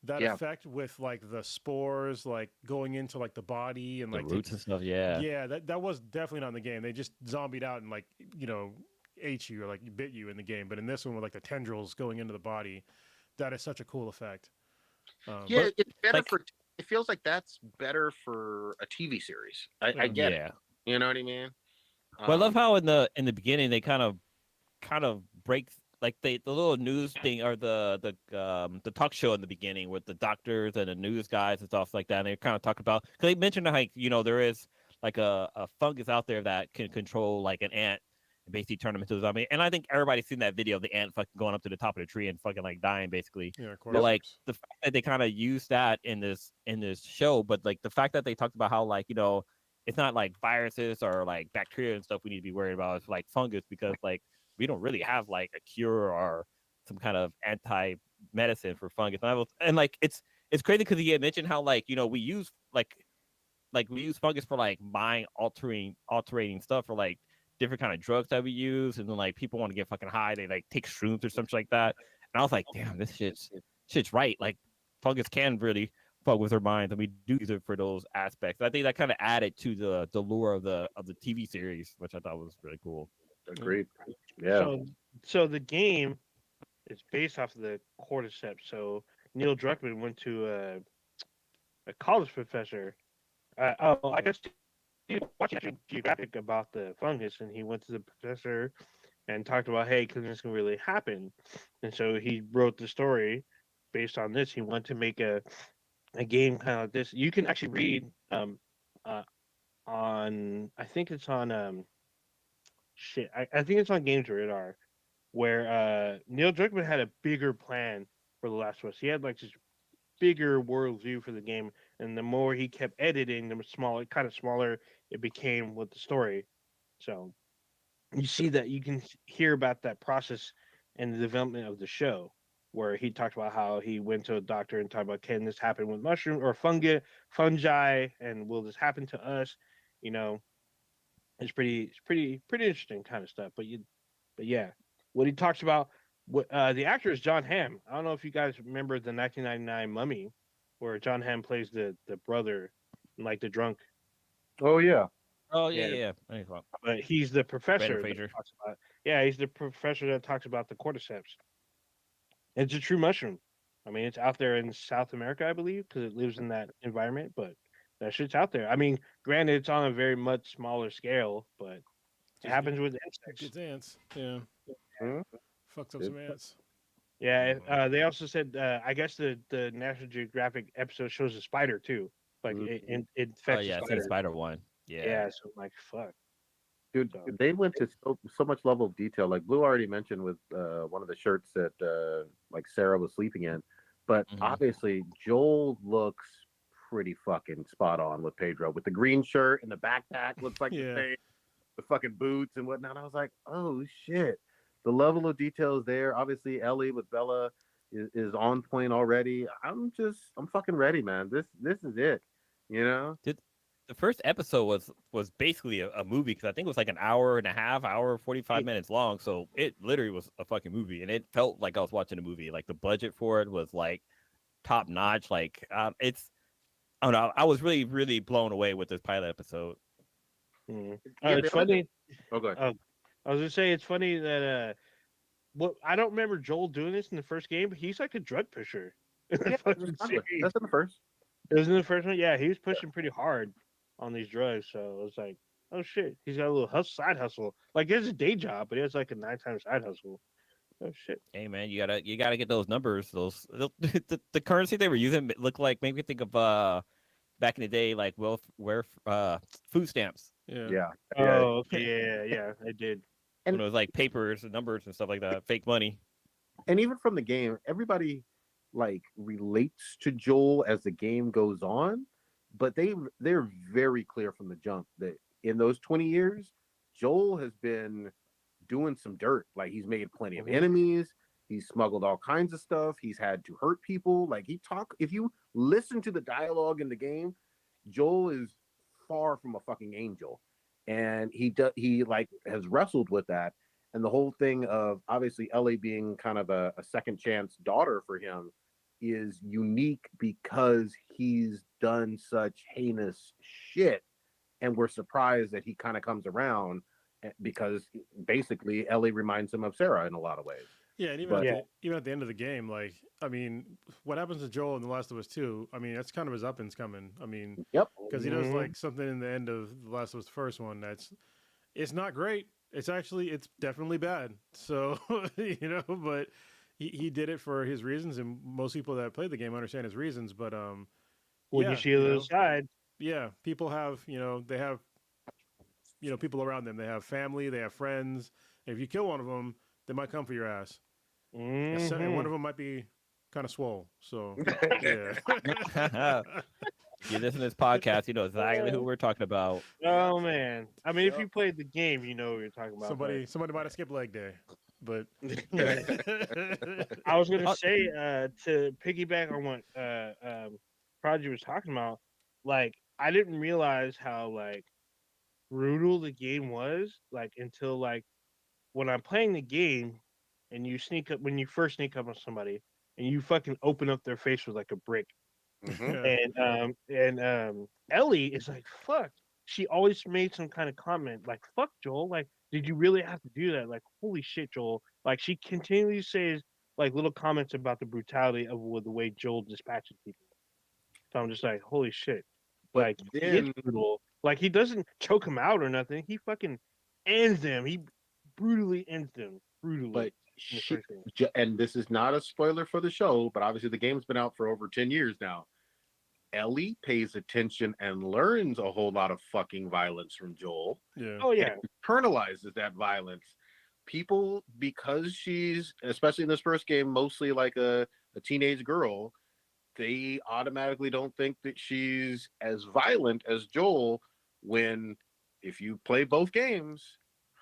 That effect with like the spores like going into like the body and The like roots and stuff. Yeah. yeah, that was definitely not in the game. They just zombied out and like ate you or like bit you in the game. But in this one with like the tendrils going into the body, that is such a cool effect. Yeah, But, it's better like- for. It feels like that's better for a TV series. I get it. Yeah. You know what I mean? But I love how in the beginning they kind of break like the little news thing or the talk show in the beginning with the doctors and the news guys and stuff like that. And they kind of talk about because they mentioned like there is like a fungus out there that can control like an ant and basically turn them into a zombie. And I think everybody's seen that video of the ant fucking going up to the top of the tree and fucking like dying basically. Yeah, but like the fact that they kind of use that in this show, but like the fact that they talked about how like it's not like viruses or like bacteria and stuff we need to be worried about. It's like fungus because like we don't really have like a cure or some kind of anti medicine for fungus. And like it's crazy because he had mentioned how like we use we use fungus for like mind altering stuff or like different kind of drugs that we use, and then like people want to get fucking high, they like take shrooms or something like that. And I was like, damn, this shit's right. Like fungus can really fuck with our minds, and we do use it for those aspects. I think that kind of added to the lure of the TV series, which I thought was really cool. Agreed. Yeah. So the game is based off of the cordyceps. So Neil Druckmann went to a college professor. I guess he watched National Geographic about the fungus, and he went to the professor and talked about, hey, because this can really happen. And so he wrote the story based on this. He wanted to make a game kind of like this. You can actually read on, I think it's on I think it's on Games Radar, where Neil Druckmann had a bigger plan for The Last of Us. He had like this bigger world view for the game, and the more he kept editing, the smaller it became with the story. So you see that you can hear about that process and the development of the show, where he talked about how he went to a doctor and talked about, can this happen with mushroom or fungi, and will this happen to us? It's pretty interesting kind of stuff. But yeah, what he talks about. The actor is John Hamm. I don't know if you guys remember the 1999 Mummy, where John Hamm plays the brother, like the drunk. Oh yeah. Oh yeah. But he's the professor. Brandon Fraser. He's the professor that talks about the cordyceps. It's a true mushroom. I mean, it's out there in South America, I believe, because it lives in that environment. But that shit's out there. I mean, granted, it's on a very much smaller scale, but it happens with insects. It's ants. Yeah. Hmm? Fucks up some ants. Yeah. They also said, I guess the National Geographic episode shows a spider too. Like it infects. Oh yeah, the spider one. Yeah. So I'm like, fuck. Dude, they went to so much level of detail. Like Blue already mentioned with one of the shirts that like Sarah was sleeping in, but obviously Joel looks pretty fucking spot on with Pedro with the green shirt and the backpack looks like the same, the fucking boots and whatnot. I was like, oh shit, the level of detail is there. Obviously Ellie with Bella is on point already. I'm fucking ready, man. This is it, The first episode was basically a movie because I think it was like an hour and a half, 45 minutes long. So it literally was a fucking movie, and it felt like I was watching a movie. Like the budget for it was like top notch. Like I don't know. I was really, really blown away with this pilot episode. It's funny. Okay. I was gonna say it's funny that I don't remember Joel doing this in the first game, but he's like a drug pusher. Yeah, that's in the first. It was in the first one. Yeah, he was pushing pretty hard on these drugs. So it was like, oh shit, he's got a little side hustle. Like he has a day job, but he has like a nighttime side hustle. Oh shit. Hey man, you gotta get those numbers. The currency they were using looked like, maybe think of back in the day, like food stamps. Yeah. Oh, okay. Yeah, I did. And it was like papers and numbers and stuff like that, fake money. And even from the game, everybody like relates to Joel as the game goes on, but they're very clear from the jump that in those 20 years, Joel has been doing some dirt. Like he's made plenty of enemies, he's smuggled all kinds of stuff, he's had to hurt people. Like if you listen to the dialogue in the game, Joel is far from a fucking angel, and he like has wrestled with that, and the whole thing of obviously Ellie being kind of a second chance daughter for him is unique because he's done such heinous shit, and we're surprised that he kind of comes around because basically Ellie reminds him of Sarah in a lot of ways. Yeah, and But even at the end of the game, like, I mean, what happens to Joel in The Last of Us 2? I mean, that's kind of his up and's coming. I mean, yep, because he does like something in the end of The Last of Us, the first one, it's not great. It's definitely bad. So, but he did it for his reasons, and most people that play the game understand his reasons. But when yeah, you see the other side, yeah, people have, they have, people around them. They have family, they have friends. And if you kill one of them, they might come for your ass. And one of them might be kind of swole. So, yeah. If you listen to this podcast, you know exactly who we're talking about. Oh man, I mean, if you played the game, you know what you're talking about. Somebody might have skipped leg day, but I was gonna say to piggyback on what Prodigy was talking about, like I didn't realize how like brutal the game was, like until like when I'm playing the game and you sneak up when you first sneak up on somebody and you fucking open up their face with like a brick. And Ellie is like, fuck. She always made some kind of comment like, fuck Joel. Like, did you really have to do that? Like, holy shit, Joel. Like she continually says like little comments about the brutality of the way Joel dispatches people. So I'm just like, holy shit. but Like then it's brutal. Like he doesn't choke him out or nothing. He fucking ends them. He brutally ends them. Brutally. but and this is not a spoiler for the show, but obviously the game's been out for over 10 years now. Ellie pays attention and learns a whole lot of fucking violence from Joel. Yeah. Oh yeah. Internalizes that violence. People, because she's, especially in this first game, mostly like a teenage girl, they automatically don't think that she's as violent as Joel when, if you play both games,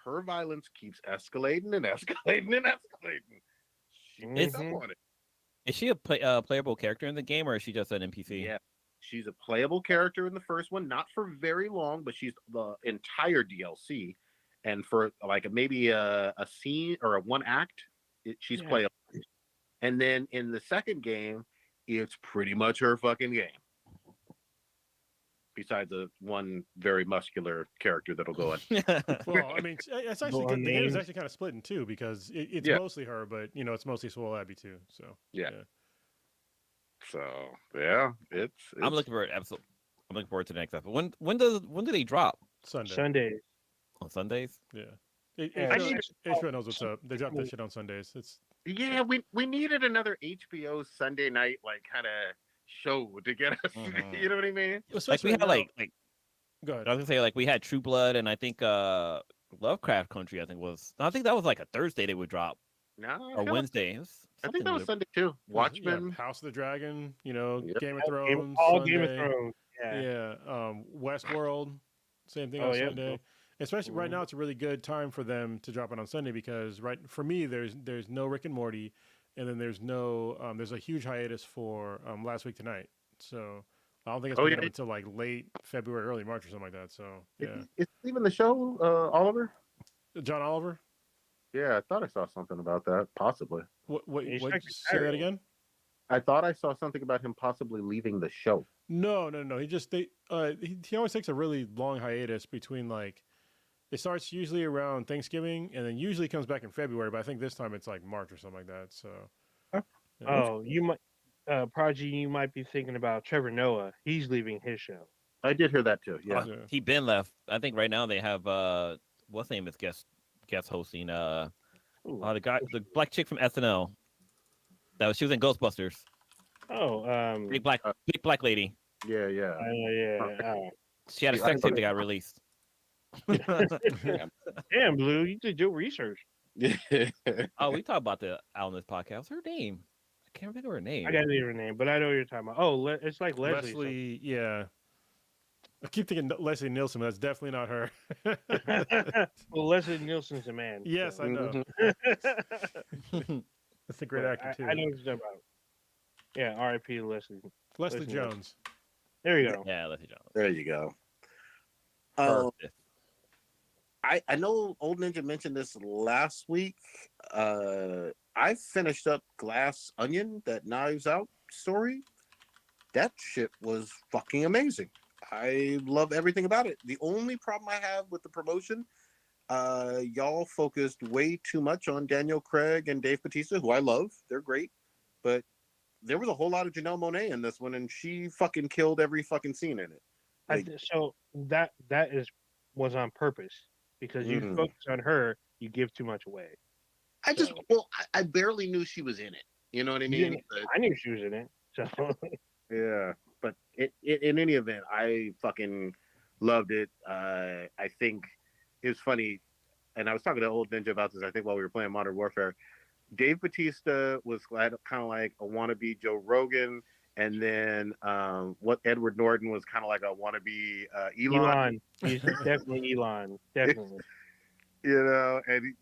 her violence keeps escalating and escalating and escalating. She picks up on it. Is she a playable character in the game, or is she just an NPC? Yeah, she's a playable character in the first one, not for very long, but she's the entire DLC. And for like maybe a scene or a one act, she's playable. And then in the second game, it's pretty much her fucking game. Besides the one very muscular character that'll go in. Well, I mean, it's actually good. The game is actually kind of split in two because it's mostly her, but it's mostly Swole Abbey too. So yeah. So yeah, it's I'm looking for it. Absolutely, I'm looking forward to the next episode. When do they drop? Sundays. On Sundays? Yeah. HBO knows what's up. They drop that shit on Sundays. Yeah, we needed another HBO Sunday night like kind of show to get us. You know what I mean? Like we had like go ahead. I was gonna say like we had True Blood and I think Lovecraft Country. I think that was like a Thursday they would drop. No, or Wednesday. I think that was Sunday too. Watchmen, House of the Dragon, Game of Thrones, Game of Thrones. Yeah. Westworld, same thing on Sunday. Especially right now, it's a really good time for them to drop it on Sunday because for me, there's no Rick and Morty, and then there's there's a huge hiatus for Last Week Tonight. So I don't think it's going up until like late February, early March or something like that. So yeah, is even the show Oliver? John Oliver. Yeah, I thought I saw something about that. Possibly. What say that again? I thought I saw something about him possibly leaving the show. No. He always takes a really long hiatus between like. It starts usually around Thanksgiving, and then usually comes back in February. But I think this time it's like March or something like that. So. Yeah. Oh, you might, Prodigy. You might be thinking about Trevor Noah. He's leaving his show. I did hear that too. Yeah, he been left. I think right now they have what's name is guest hosting the black chick from SNL. She was in Ghostbusters. Oh, big black lady. Yeah. She had a sex tape that got released. Damn, Blue, you did your research. Oh, we talked about the on this podcast. What's her name? I can't remember her name. I can't remember her name, but I know what you're talking about. Oh, it's like Leslie. Leslie, yeah. I keep thinking Leslie Nielsen. That's definitely not her. Well, Leslie Nielsen's a man. Yes, so. I know. That's a great actor too. I know what you're talking about. Yeah, R.I.P. Leslie. Leslie Jones. There you go. Yeah, Leslie Jones. There you go. Um, Perfect. I know Old Ninja mentioned this last week. I finished up Glass Onion, that Knives Out story. That shit was fucking amazing. I love everything about it. The only problem I have with the promotion, y'all focused way too much on Daniel Craig and Dave Bautista, who I love. They're great, but there was a whole lot of Janelle Monáe in this one, and she fucking killed every fucking scene in it. Like, So that was on purpose because you mm. focus on her, you give too much away. I just, So, well, I barely knew she was in it. You know what I you mean? didn't- But, I knew she was in it. So yeah, but in any event, I fucking loved it. I think it's funny, and I was talking to Old Ninja about this. I think while we were playing Modern Warfare, Dave Bautista was kind of like a wannabe Joe Rogan, and then what Edward Norton was kind of like a wannabe Elon. Elon, he's definitely Elon, definitely. You know, and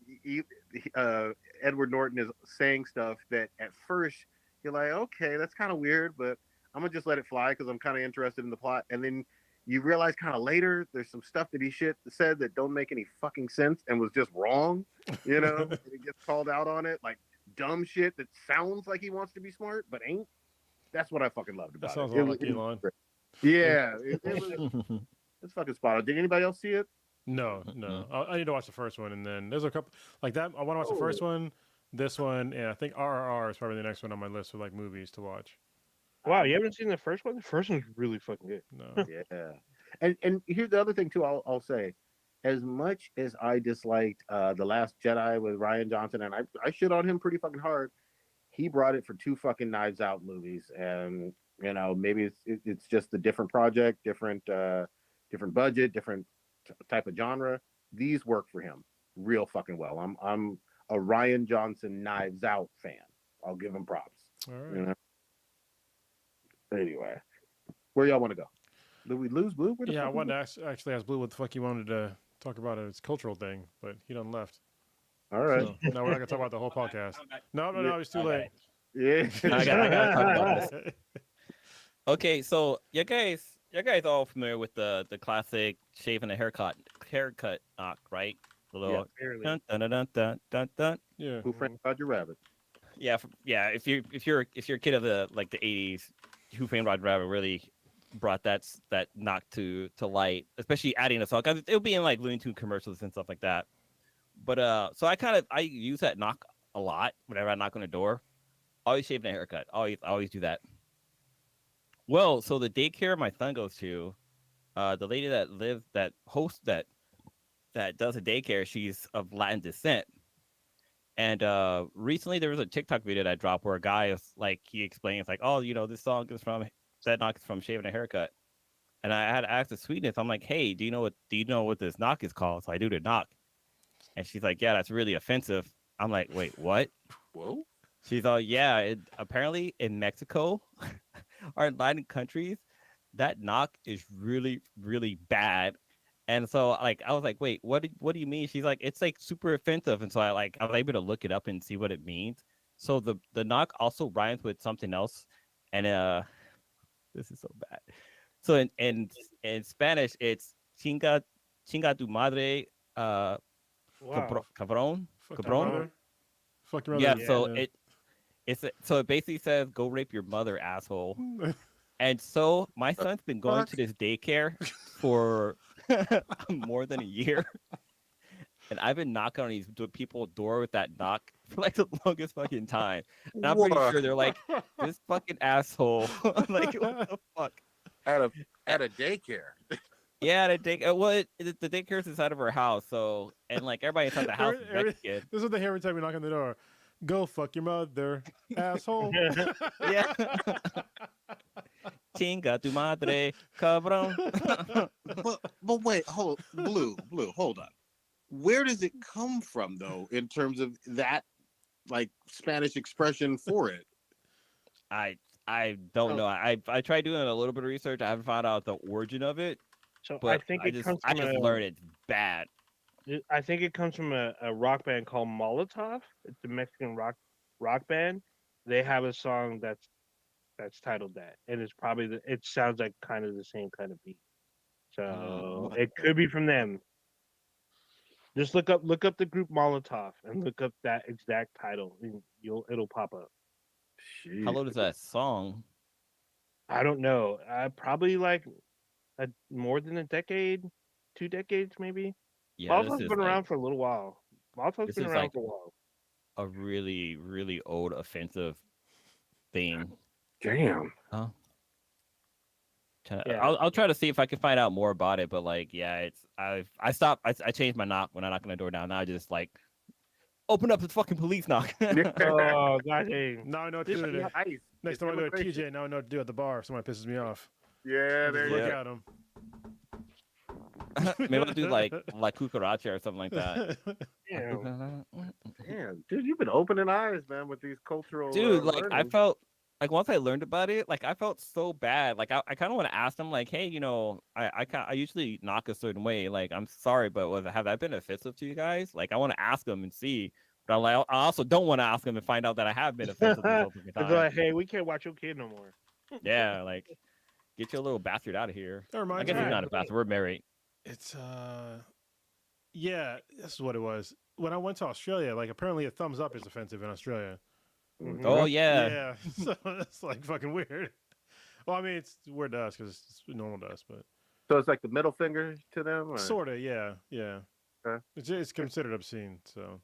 Edward Norton is saying stuff that at first you're like, okay, that's kind of weird, but I'm gonna just let it fly because I'm kind of interested in the plot. And then you realize kind of later there's some stuff that he said that don't make any fucking sense and was just wrong. You know, and he gets called out on it, like dumb shit that sounds like he wants to be smart but ain't. That's what I fucking loved That about sounds it. a lot like Elon. Yeah, it's fucking spot on. Did anybody else see it? No, no. I need to watch the first one, and then there's a couple like that. I want to watch the first one, this one, and I think RRR is probably the next one on my list for like movies to watch. Wow, you haven't seen the first one? The first one's really fucking good. No, Yeah, and here's the other thing too. I'll say, as much as I disliked the Last Jedi with Ryan Johnson, and I shit on him pretty fucking hard, he brought it for two fucking Knives Out movies, and you know maybe it's just a different project, different budget, different type of genre. These work for him real fucking well. I'm a Ryan Johnson Knives Out fan. I'll give him props. all right. You know? Anyway, where y'all want to go? Did we lose Blue? Where the Yeah, I fuck wanted to actually ask Blue what the fuck he wanted to talk about his cultural thing, but he done left. All right. So no, we're not gonna talk about the whole podcast. No, it's too late. Yeah. I gotta talk about this. Okay, so you guys all familiar with the classic shaving a haircut knock, right? The little Barely. dun, dun, dun, dun, dun, dun, dun. Yeah. Who framed Roger Rabbit? Yeah, yeah. If you're a kid of the like the '80s, Who Framed Roger Rabbit really brought that knock to light, especially adding a song because it'll be in like Looney Tunes commercials and stuff like that. But so I use that knock a lot whenever I knock on the door. Always shaving a haircut. Always do that. Well, so the daycare my son goes to, the lady that hosts that does a daycare, she's of Latin descent. And recently there was a TikTok video that dropped where a guy is like he explains like, oh, this song is from that knock is from shaving a haircut. And I had to ask the sweetness, I'm like, hey, do you know what this knock is called? So I do the knock. And she's like, yeah, that's really offensive. I'm like, wait, what? Whoa. She's all, yeah, apparently in Mexico or in Latin countries, that knock is really, really bad. And so like I was like, wait, what do you mean? She's like, it's like super offensive. And so I was able to look it up and see what it means. So the knock also rhymes with something else. And this is so bad. So in Spanish it's chinga tu madre Wow. cabron. Fuck your Cabron? mother. Fuck your mother. Yeah, so it basically says go rape your mother, asshole. And so my son's been going to this daycare for more than a year. And I've been knocking on these people's door with that knock for like the longest fucking time. And I'm pretty sure they're like, this fucking asshole. I'm like, what the fuck? At a daycare. Yeah, the daycare's inside of her house. So, and like everybody inside the house is Mexican. This is what they hear every time you knock on the door. Go fuck your mother, asshole. Yeah. Chinga tu madre, cabrón. but wait, Blue, hold on. Where does it come from though, in terms of that like Spanish expression for it? I don't know. I tried doing a little bit of research. I haven't found out the origin of it. So But I think it comes I from just learned it's bad. I think it comes from a rock band called Molotov. It's a Mexican rock band. They have a song that's that's titled that, and it's probably it sounds like kind of the same kind of beat. So it could be from them. Just look up the group Molotov and look up that exact title, and it'll pop up. How Jeez. old is that song? I don't know. Probably like more than a decade, 2 decades maybe. Yeah, Molotov's been around for a little while. Molotov's this been is around like for a while. a really, really old offensive thing. Damn. Huh? Yeah. I'll try to see if I can find out more about it, but like, yeah, it's I stopped. I changed my knock when I knock on the door now. Now I just like open up the fucking police knock. Oh god dang. Now I know what to This do is today. Nice. Next It's time I go to immigration. TJ, now I know what to do at the bar if somebody pisses me off. Yeah, there Look you at him. Maybe I'll do like cucaracha or something like that. Damn. Damn, dude, you've been opening eyes, man, with these cultural. Dude, like I learnings. felt like once I learned about it, like I felt so bad. Like I kind of want to ask them, like, hey, I usually knock a certain way. Like, I'm sorry, but have that been offensive to you guys? Like, I want to ask them and see, but I'm like, I also don't want to ask them and find out that I have been offensive this whole fucking It's time. like, hey, we can't watch your kid no more. Yeah, like get your little bastard out of here. That I reminds guess me. he's not a bastard. We're married. It's yeah, this is what it was. When I went to Australia, like apparently a thumbs up is offensive in Australia. Mhm. Oh yeah. Yeah, so that's like fucking weird. Well, I mean, it's weird to us because it's normal to us, but So it's like the middle finger to them, or? sorta, yeah, yeah. Okay. It's considered obscene. So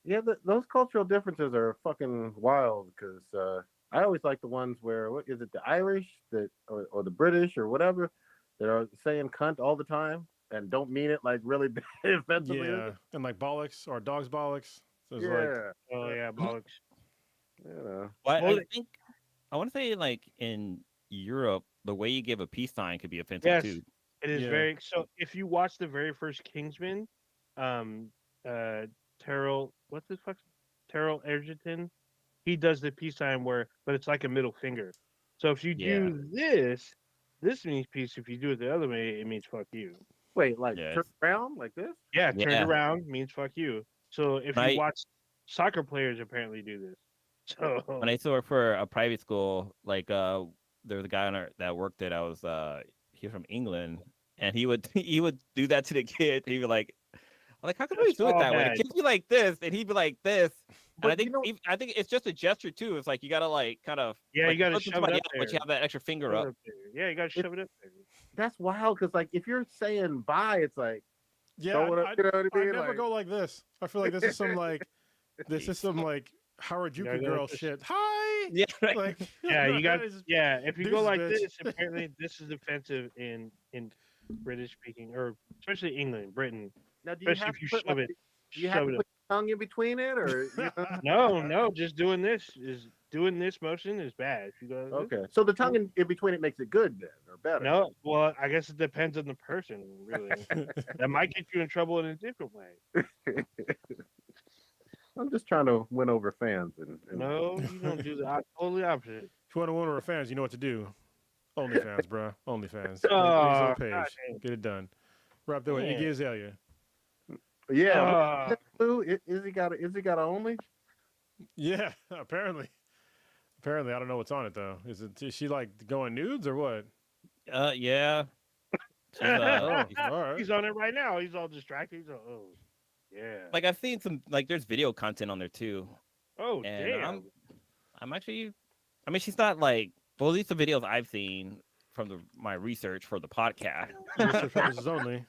Yeah, those cultural differences are fucking wild. Because I always like the ones where what is it, the Irish that or the British or whatever that are saying cunt all the time and don't mean it like really offensively. yeah, and like bollocks or dogs bollocks. So it's Yeah, like Oh yeah, bollocks. you know. Well, Well, I think I want to say like in Europe, the way you give a peace sign could be offensive Yes, too. it is Yeah. very. So if you watch the very first Kingsman, Terrell, what's his fuck? Terrell Edgerton, he does the peace sign but it's like a middle finger. So if you Yeah. do this means peace. If you do it the other way, it means fuck you. Wait, like Yeah, turn around like this? Yeah, Yeah. turned around means fuck you. So if Right. you watch soccer players, apparently do this. So When I used to work for a private school, like there was a guy on that worked it. He was from England, and he would he would do that to the kids. He'd be like, how come you do it all that way? bad. The kids be like this, and he'd be like this. And But you know, I think it's just a gesture too. It's like you gotta like kind of Yeah, like, you gotta look at shove it somebody up else, but you there. have that extra finger Shove up. it up there. Yeah, you gotta shove it up there. that's wild. Because like if you're saying bye, it's like yeah, throw it up. You know what I I mean? never Like, go like this. I feel like this is some like Harajuku gotta go girl like this. shit. Hi. Yeah, right. Like Yeah, you got. it's- Yeah, if you go deuces, like bitch. this, apparently this is offensive in British speaking, or especially England, Britain. now, do you Especially have if you to put shove like, it, do you have shove to it put up. your tongue in between it, or you know? No, just doing this motion is bad. If you go like this. Okay, so the tongue in between it makes it good then, or better. No, well, I guess it depends on the person, really. That might get you in trouble in a different way. I'm just trying to win over fans. And No, you don't do the totally opposite. If you want to win over fans, you know what to do. OnlyFans, bro. OnlyFans. Oh, Laser God page. dang. Get it done. Wrap that with Yeah. Iggy Azalea. yeah, Uh, Lou, is he got a only? Yeah, apparently. Apparently, I don't know what's on it though. Is she like going nudes or what? Yeah. She's, Oh, she's- all right. He's on it right now. He's all distracted. He's all, oh, yeah. like I've seen some like there's video content on there too. Oh, And damn. I'm actually, I mean, she's not like, well, at least the videos I've seen from my research for the podcast. Research purposes only.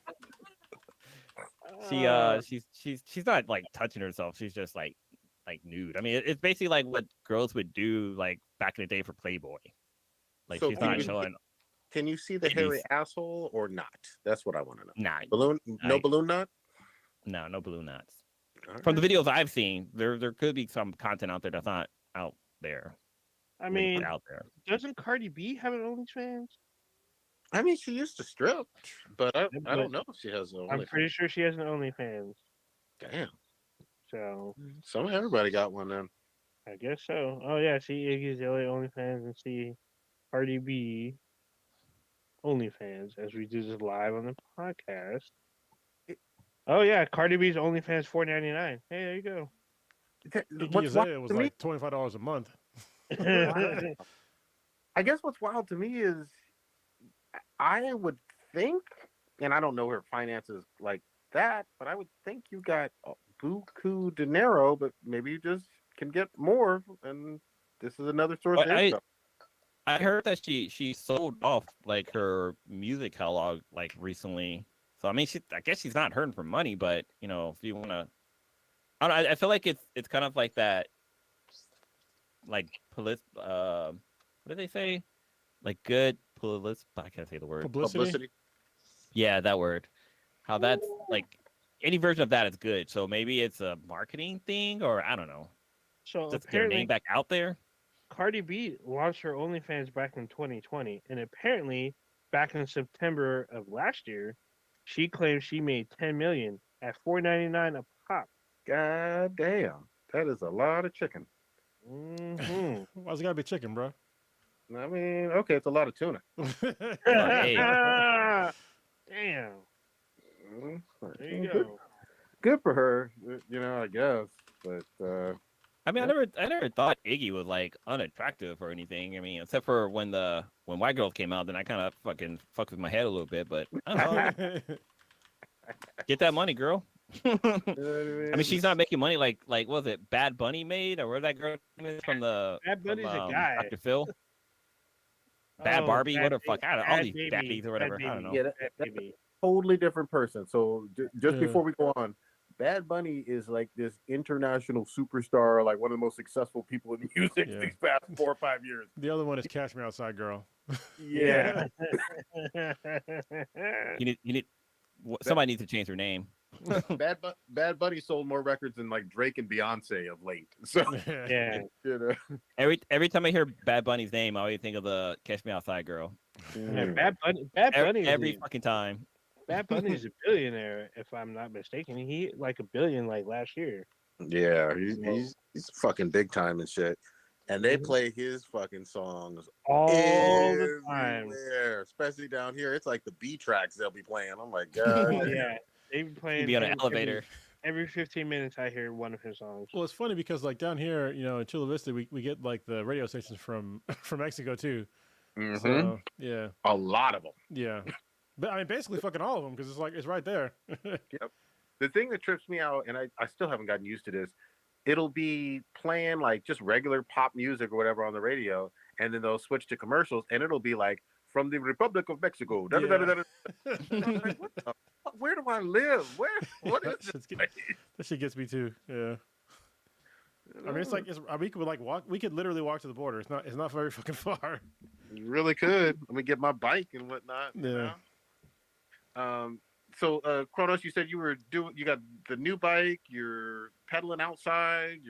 She's not like touching herself. She's just like nude. I mean, it's basically like what girls would do like back in the day for Playboy. Like So she's can not you- showing. Can you see the Titties. hairy asshole or not? That's what I want to know. Nah, Balloon, no I- balloon knot. no balloon nuts. All From right. the videos I've seen, there could be some content out there that's not out there. I Like, mean, out there. doesn't Cardi B have an OnlyFans? I mean, she used to strip, but I but don't know if she has an I'm only. pretty sure she has an OnlyFans. Damn, So everybody got one then. I guess so. Oh yeah, see Iggy Azalea OnlyFans and see Cardi B OnlyFans as we do this live on the podcast. Oh yeah, Cardi B's OnlyFans $4.99. Hey, there you go. Iggy What's wild Azalea was to me? like $25 a month. I guess what's wild to me is I would think, and I don't know her finances like that, but I would think you got buku dinero, but maybe you just can get more, and this is another source But of income. I heard that she sold off like her music catalog like recently. So I mean, I guess she's not hurting for money, but you know, if you want to, I don't know, I feel like it's kind of like that, like what did they say? Like good I can't say the word. Publicity. Publicity. Yeah, that word. How that's like any version of that is good. So maybe it's a marketing thing, or I don't know, So just their name apparently, back out there. Cardi B launched her OnlyFans back in 2020, and apparently, back in September of last year, she claimed she made 10 million at $4.99 a pop. God damn, that is a lot of chicken. Mm-hmm. Why's it gotta be chicken, bro? I mean, okay, it's a lot of tuna. Hey. Damn. Mm, There you Good, go. good for her, I guess. But I mean, Yeah. I never thought Iggy was like unattractive or anything. I mean, except for when White Girls came out, then I kind of fucking fucked with my head a little bit. But I don't know, get that money, girl. I mean, she's not making money like what was it Bad Bunny made, or where that girl is from Bad Bunny's a guy. Dr. Phil, Bad Oh, Barbie, what the fuck? I don't know, all Bad these baby, baddies or whatever. I don't know. Yeah, Bad that's baby. a totally different person. So just Yeah. before we go on, Bad Bunny is like this international superstar, like one of the most successful people in music Yeah. these past 4 or 5 years. The other one is Cash Me Outside Girl. Yeah. You need somebody needs to change their name. Bad Bunny sold more records than like Drake and Beyonce of late. So Yeah. Every time I hear Bad Bunny's name, I always think of the Catch Me Outside girl. Yeah, Bad Bunny Every fucking time. Bad Bunny's a billionaire, if I'm not mistaken. He hit like $1 billion like last year. Yeah, he's fucking big time and shit. And they play his fucking songs all the time. everywhere, especially down here. It's like the B tracks they'll be playing. Oh my god. Yeah, they be playing. He'd be on an elevator. Every 15 minutes, I hear one of his songs. Well, it's funny because like down here, in Chula Vista, we get like the radio stations from Mexico too. Mhm. So yeah, A lot of them. yeah. But I mean, basically fucking all of them because it's right there. Yep. The thing that trips me out, and I still haven't gotten used to this, it'll be playing like just regular pop music or whatever on the radio, and then they'll switch to commercials, and it'll be like from the Republic of Mexico. Yeah. I'm like, what the fuck? Where do I live? What is this place? That shit gets me too. Yeah. I mean, it's like we could like walk. We could literally walk to the border. It's not very fucking far. You really could. Let me get my bike and whatnot. Yeah. So Kronos, you said you got the new bike, you're pedaling outside,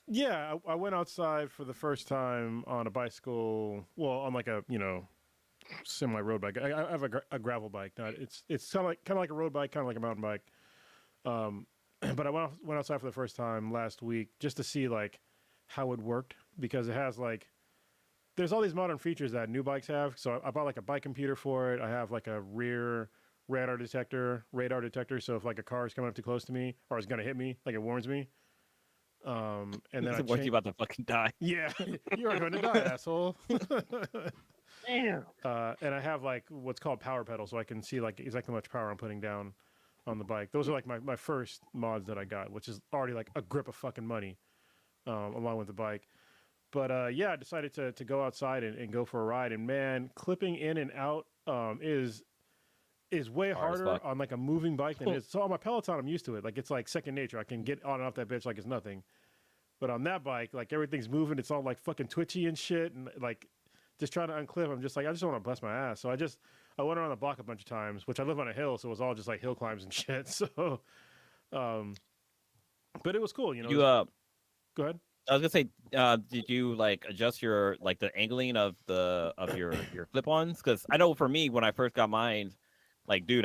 Yeah, I went outside for the first time on a bicycle. Well, on like a semi road bike. I have a gravel bike. It's kind of like a road bike, kind of like a mountain bike. But I went outside for the first time last week just to see like how it worked because it has like there's all these modern features that new bikes have. So I bought like a bike computer for it. I have like a rear radar detector. So if like a car is coming up too close to me or is gonna hit me, like it warns me. And then It's what you about to fucking die. Yeah, you are going to die, asshole. Damn. And I have like what's called power pedal, so I can see like exactly how much power I'm putting down on the bike. Those are like my first mods that I got, which is already like a grip of fucking money, along with the bike. But yeah, I decided to go outside and go for a ride. And man, clipping in and out is way Hard as harder fuck. on like a moving bike than it is. So on my Peloton, I'm used to it. Like it's like second nature. I can get on and off that bitch like it's nothing. But on that bike, like everything's moving. It's all like fucking twitchy and shit. And like just trying to unclip, I'm just like, I just want to bust my ass. So I went around the block a bunch of times, which I live on a hill. So it was all just like hill climbs and shit. So, but it was cool. You Go ahead. I was gonna say, did you like adjust your like the angling of your clip-ons? Because I know for me when I first got mine, like dude,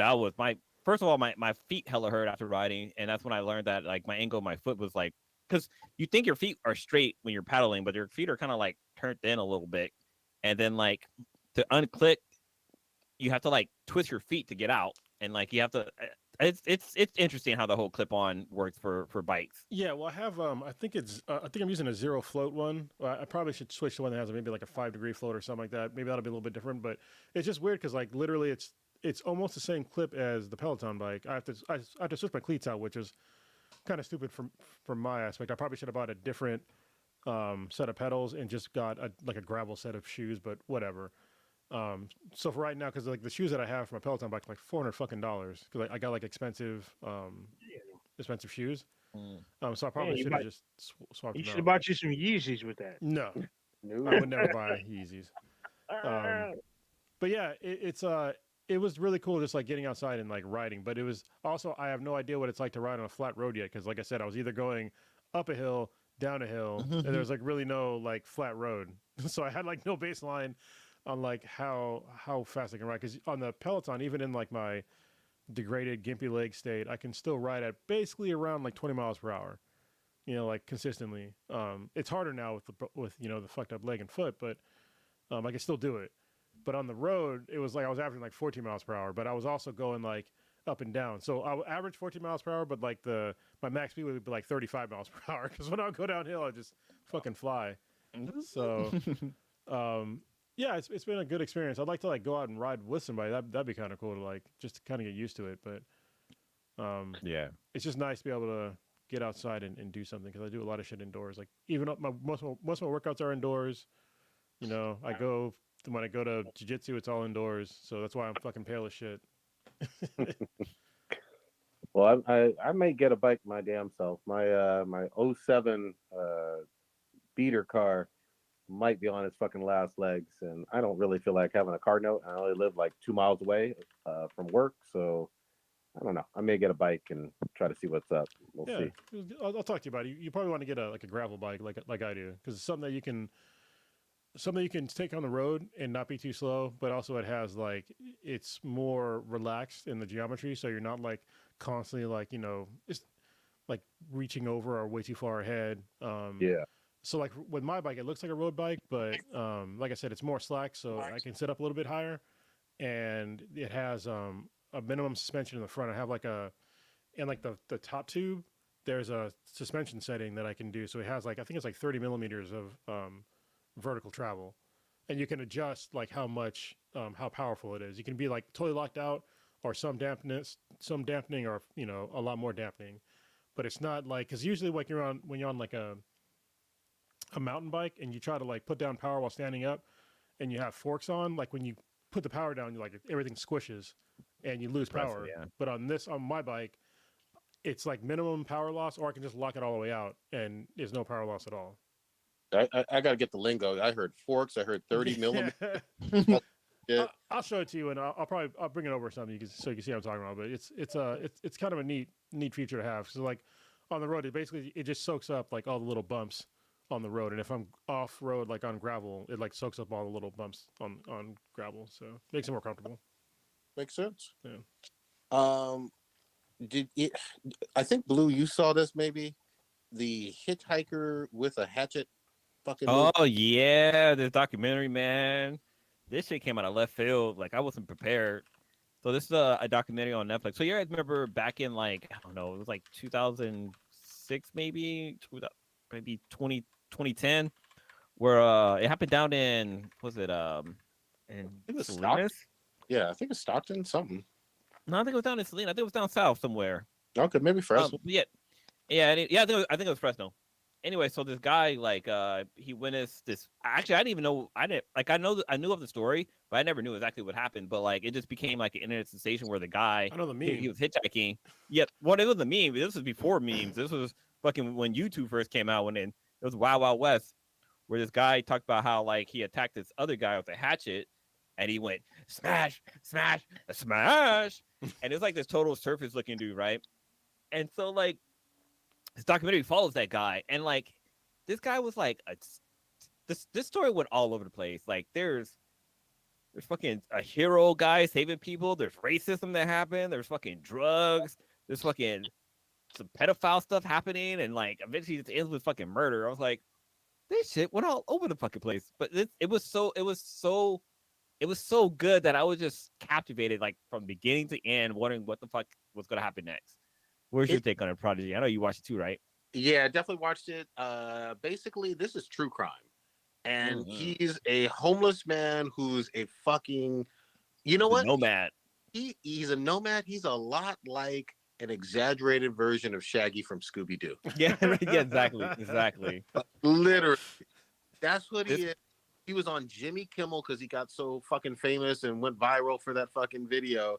first of all my feet hella hurt after riding, and that's when I learned that like my angle of my foot was like, because you think your feet are straight when you're pedaling, but your feet are kind of like turned in a little bit, and then like to unclick, you have to like twist your feet to get out, and like you have to. it's interesting how the whole clip-on works for bikes. Yeah, well, I have I think I'm using a zero float one. I probably should switch to one that has maybe like a 5 degree float or something like that. Maybe that'll be a little bit different, but it's just weird because like literally it's almost the same clip as the Peloton bike. I have to switch my cleats out, which is kind of stupid from my aspect. I probably should have bought a different set of pedals and just got like a gravel set of shoes, but whatever. So for right now, because like the shoes that I have for my Peloton bike, like $400 because I got like expensive shoes. So I Yeah, probably should have just swapped you them should have out. bought you some Yeezys with that. No, No. I would never buy Yeezys. But yeah, it was really cool just like getting outside and like riding. But it was also I have no idea what it's like to ride on a flat road yet because like I said, I was either going up a hill, down a hill, and there was like really no like flat road. So I had like no baseline on like how fast I can ride. Because on the Peloton, even in like my degraded gimpy leg state, I can still ride at basically around like 20 miles per hour. You know, like consistently. It's harder now with you know the fucked up leg and foot, but I can still do it. But on the road, it was like I was averaging like 14 miles per hour, but I was also going like up and down. So I would average 14 miles per hour, but like my max speed would be like 35 miles per hour because when I would go downhill, I just fucking fly. So, yeah, it's been a good experience. I'd like to like go out and ride with somebody. That'd be kind of cool to like just to kind of get used to it. But Yeah. it's just nice to be able to get outside and do something because I do a lot of shit indoors. Like even most of my workouts are indoors. You know, when I go to jiu-jitsu, it's all indoors. So that's why I'm fucking pale as shit. Well, I may get a bike my damn self. My '07 beater car might be on its fucking last legs, and I don't really feel like having a car note. I only live like 2 miles away from work, so I don't know. I may get a bike and try to see what's up. We'll Yeah, see. I'll talk to you about it. You probably want to get like a gravel bike, like I do, because it's something that you can take on the road and not be too slow, but also it has like it's more relaxed in the geometry, so you're not like constantly like it's like reaching over or way too far ahead. Yeah. So like with my bike, it looks like a road bike, but like I said, it's more slack, so I can sit up a little bit higher, and it has a minimum suspension in the front. I have like and like the top tube, there's a suspension setting that I can do. So it has like I think it's like 30 millimeters of vertical travel, and you can adjust like how powerful it is. You can be like totally locked out, or some dampening, or a lot more dampening. But it's not like because usually like when you're on like a mountain bike and you try to like put down power while standing up, and you have forks on, like when you put the power down, you like everything squishes and you lose power. Yeah. But on my bike, it's like minimum power loss, or I can just lock it all the way out and there's no power loss at all. I got to get the lingo. I heard forks. I heard 30 millimeters. Yeah. I'll show it to you, and I'll bring it over or something so you can see what I'm talking about. But it's kind of a neat feature to have. So like on the road, it just soaks up like all the little bumps on the road, and if I'm off road like on gravel, it like soaks up all the little bumps on gravel, so it makes it more comfortable. Makes sense. Yeah. I think Blue, you saw this maybe the hitchhiker with a hatchet fucking movie. Oh yeah, this documentary, man. This shit came out of left field. Like I wasn't prepared. So this is a documentary on Netflix. So you guys remember back in like I don't know, it was like 2006 maybe, maybe 2010, where it happened down in in It was Salinas? Yeah, I think it's Stockton something. No, I think it was down in Salinas. I think it was down south somewhere. Okay, maybe Fresno. Yeah, I think it was Fresno. Anyway, so this guy like he witnessed this. Actually, I didn't even know. I knew of the story, but I never knew exactly what happened. But like, it just became like an internet sensation where the guy I know the meme. he was hitchhiking. Yep. Well, it was a meme. This was before memes. This was fucking when YouTube first came out. It was Wild Wild West, where this guy talked about how like he attacked this other guy with a hatchet, and he went smash, smash, smash, and it was like this total surface looking dude, right? And so like this documentary follows that guy, and like this guy was like this story went all over the place. Like there's fucking a hero guy saving people. There's racism that happened. There's fucking drugs. There's fucking some pedophile stuff happening, and like eventually it ends with fucking murder. I was like, this shit went all over the fucking place. But it was so it was so good that I was just captivated, like from beginning to end, wondering what the fuck was gonna happen next. Where's your It, take on it, Prodigy? I know you watched it too, right? yeah, definitely watched it. Basically, this is true crime, and Mm-hmm. he's a homeless man who's a fucking. You know The what? Nomad. He's a nomad. He's a lot like an exaggerated version of Shaggy from Scooby Doo. Yeah, yeah, exactly, exactly. Literally, that's what he This is. He was on Jimmy Kimmel because he got so fucking famous and went viral for that fucking video.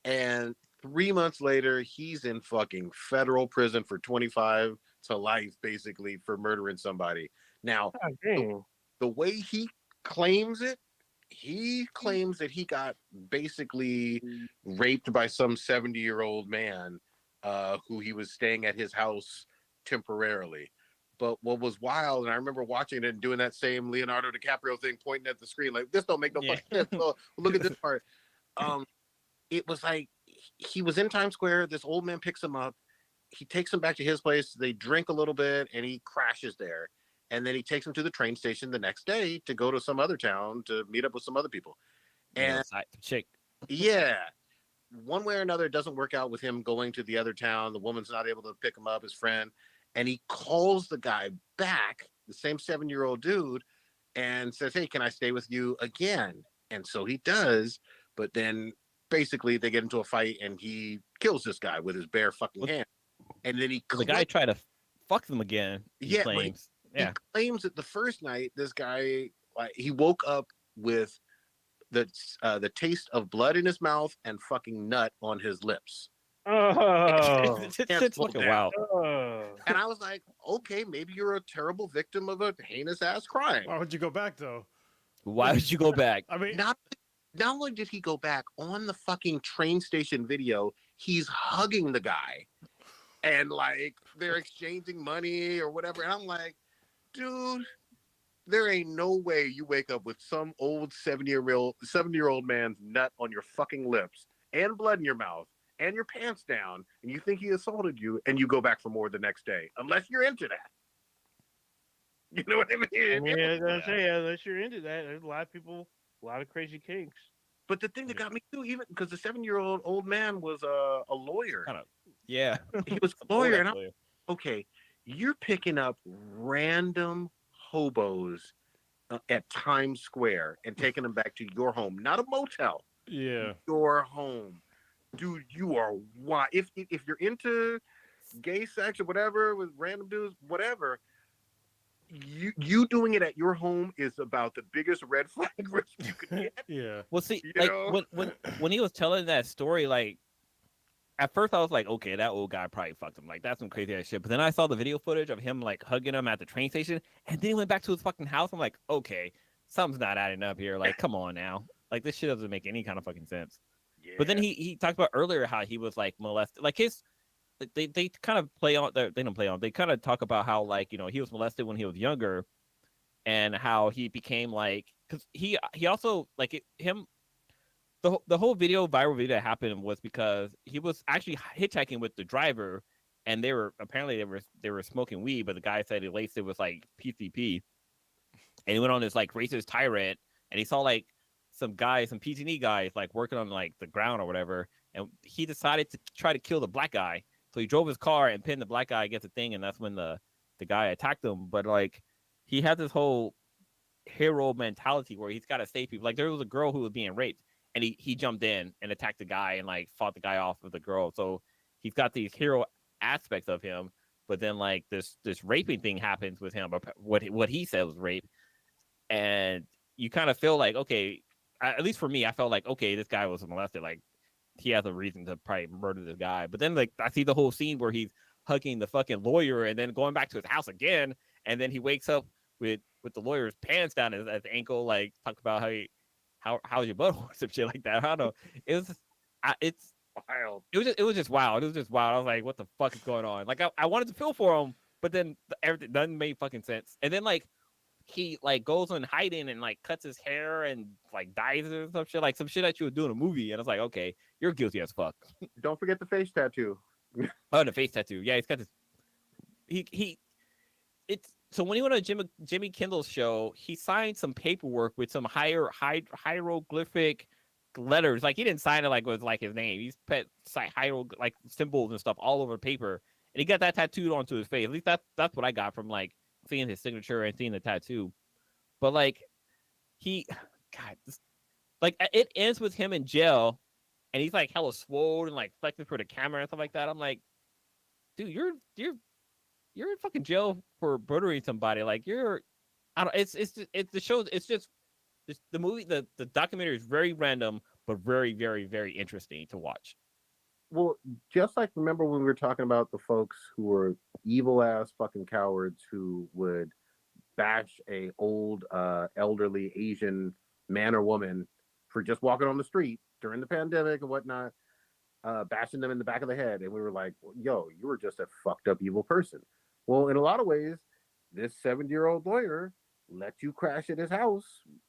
And 3 months later, he's in fucking federal prison for 25 to life, basically, for murdering somebody. Now, God the, dang. the way claims it, he claims that he got basically raped by some 70-year-old man who he was staying at his house temporarily. But what was wild, and I remember watching it and doing that same Leonardo DiCaprio thing, pointing at the screen like, "This don't make no yeah. fucking sense." Oh, look at this part. Um, it was like he was in Times Square. This old man picks him up. He takes him back to his place. They drink a little bit, and he crashes there. And then he takes him to the train station the next day to go to some other town to meet up with some other people. Yeah, And chick. yeah, one way or another, it doesn't work out with him going to the other town. The woman's not able to pick him up, his friend. And he calls the guy back, the same 7-year-old dude, and says, "Hey, can I stay with you again?" And so he does. But then basically they get into a fight and he kills this guy with his bare fucking Well, hand. And then he the guy tried to fuck them again. He yeah, but claims. he Yeah. claims that the first night this guy like he woke up with the taste of blood in his mouth and fucking nut on his lips. Oh. Shit's fucking wild. Oh. And I was like, okay, maybe you're a terrible victim of a heinous ass crime. Why would you go back though? Why would you go back? I mean, Not only did he go back on the fucking train station video, he's hugging the guy and like they're exchanging money or whatever. And I'm like, dude, there ain't no way you wake up with some old 70-year-old man's nut on your fucking lips and blood in your mouth and your pants down and you think he assaulted you and you go back for more the next day unless you're into that. You know what I mean? I mean, I was gonna Yeah. say, unless you're into that, there's a lot of people, a lot of crazy kinks. But the thing that got me too, even because the 7-year-old old man was a lawyer. Kind of. Yeah. He was a Old lawyer, and I'm actually. okay. You're picking up random hobos at Times Square and taking them back to your home, not a motel. yeah. Your home, dude. You are wild. If you're into gay sex or whatever with random dudes, whatever. You doing it at your home is about the biggest red flag risk you could get. Yeah. Well, see, You like know? when he was telling that story, like at first I was like, okay, that old guy probably fucked him. Like that's some crazy ass shit. But then I saw the video footage of him like hugging him at the train station, and then he went back to his fucking house. I'm like, okay, something's not adding up here. Like, come on now. Like this shit doesn't make any kind of fucking sense. Yeah. But then he talked about earlier how he was like molested. Like his they kind of play on. They don't play on. They kind of talk about how like he was molested when he was younger, and how he became like because he also like him. The whole viral video that happened was because he was actually hitchhiking with the driver, and they were smoking weed, but the guy said he laced it with like PCP, and he went on this like racist tirade, and he saw like some PG&E guys like working on like the ground or whatever, and he decided to try to kill the black guy. So he drove his car and pinned the black guy against the thing, and that's when the guy attacked him. But like he had this whole hero mentality where he's got to save people. Like there was a girl who was being raped, and he jumped in and attacked the guy and like fought the guy off with the girl. So he's got these hero aspects of him. But then like this raping thing happens with him, what he said was rape, and you kind of feel like okay, at least for me, I felt like okay, this guy was molested. Like he has a reason to probably murder this guy. But then like I see the whole scene where he's hugging the fucking lawyer and then going back to his house again, and then he wakes up with the lawyer's pants down at his ankle, like talk about how's your butt or some shit like that. I don't know. It's wild. It was just wild. It was just wild. I was like, what the fuck is going on? Like I wanted to feel for him, but then everything doesn't make fucking sense. And then like he like goes in hiding and like cuts his hair and like dyes it or some shit that you would do in a movie. And I was like, okay, you're guilty as fuck. Don't forget the face tattoo. Oh, the face tattoo. Yeah, he's got this. It's So when he went on Jimmy Kimmel's show, he signed some paperwork with some hieroglyphic letters. Like he didn't sign it like with like his name. He's put like symbols and stuff all over the paper, and he got that tattooed onto his face. At least that's what I got from like seeing his signature and seeing the tattoo. But like he, God, like it ends with him in jail, and he's like hella swole and like flexing for the camera and stuff like that. I'm like, dude, you're in fucking jail for murdering somebody. Like I don't. It's the show. It's just the movie. The documentary is very random, but very very very interesting to watch. Well, just like remember when we were talking about the folks who were evil ass fucking cowards who would bash a old elderly Asian man or woman for just walking on the street during the pandemic and whatnot, bashing them in the back of the head, and we were like, yo, you were just a fucked up evil person. Well, in a lot of ways, this 70-year-old lawyer let you crash at his house,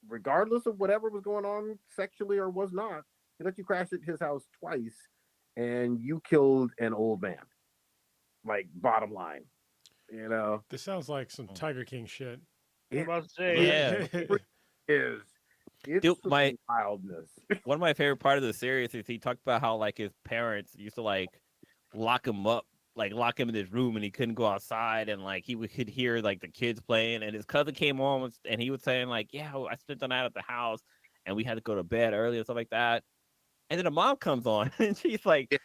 regardless of whatever was going on sexually or was not. He let you crash at his house twice, and you killed an old man. Like, bottom line, you know. This sounds like some Tiger King shit. I'm about to say, Yeah. It's Dude, some wildness. One of my favorite part of the series is he talked about how like his parents used to like lock him up, like lock him in his room, and he couldn't go outside, and like could hear like the kids playing, and his cousin came on and he was saying like, yeah, I spent the night at the house, and we had to go to bed early and stuff like that, and then the mom comes on and she's like,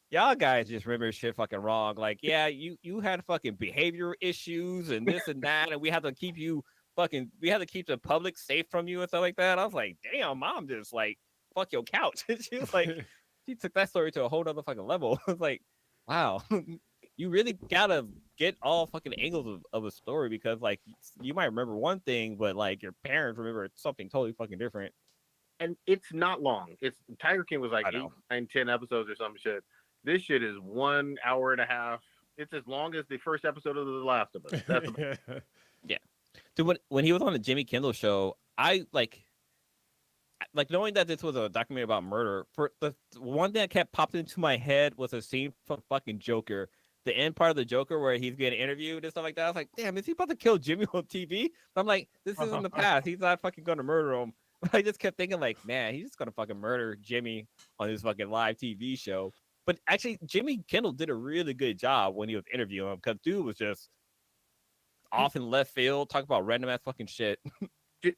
y'all guys just remember shit fucking wrong. Like, yeah, you had fucking behavior issues and this and that, and we had to keep the public safe from you and stuff like that. I was like, damn, mom just like fuck your couch. She was like, she took that story to a whole other fucking level. I was like, wow, you really gotta get all fucking angles of a story, because like you might remember one thing, but like your parents remember something totally fucking different. And it's not long. It's Tiger King was like 8, 9, 10 episodes or some shit. This shit is 1 hour and a half. It's as long as the first episode of The Last of Us. That's yeah. Dude, when he was on the Jimmy Kimmel show, I like knowing that this was a documentary about murder. For the one thing that kept popping into my head was a scene from fucking Joker. The end part of the Joker where he's getting interviewed and stuff like that. I was like, damn, is he about to kill Jimmy on TV? But I'm like, this is in the past. He's not fucking gonna murder him. But I just kept thinking like, man, he's just gonna fucking murder Jimmy on his fucking live TV show. But actually, Jimmy Kimmel did a really good job when he was interviewing him, because dude was just off in left field, talking about random ass fucking shit.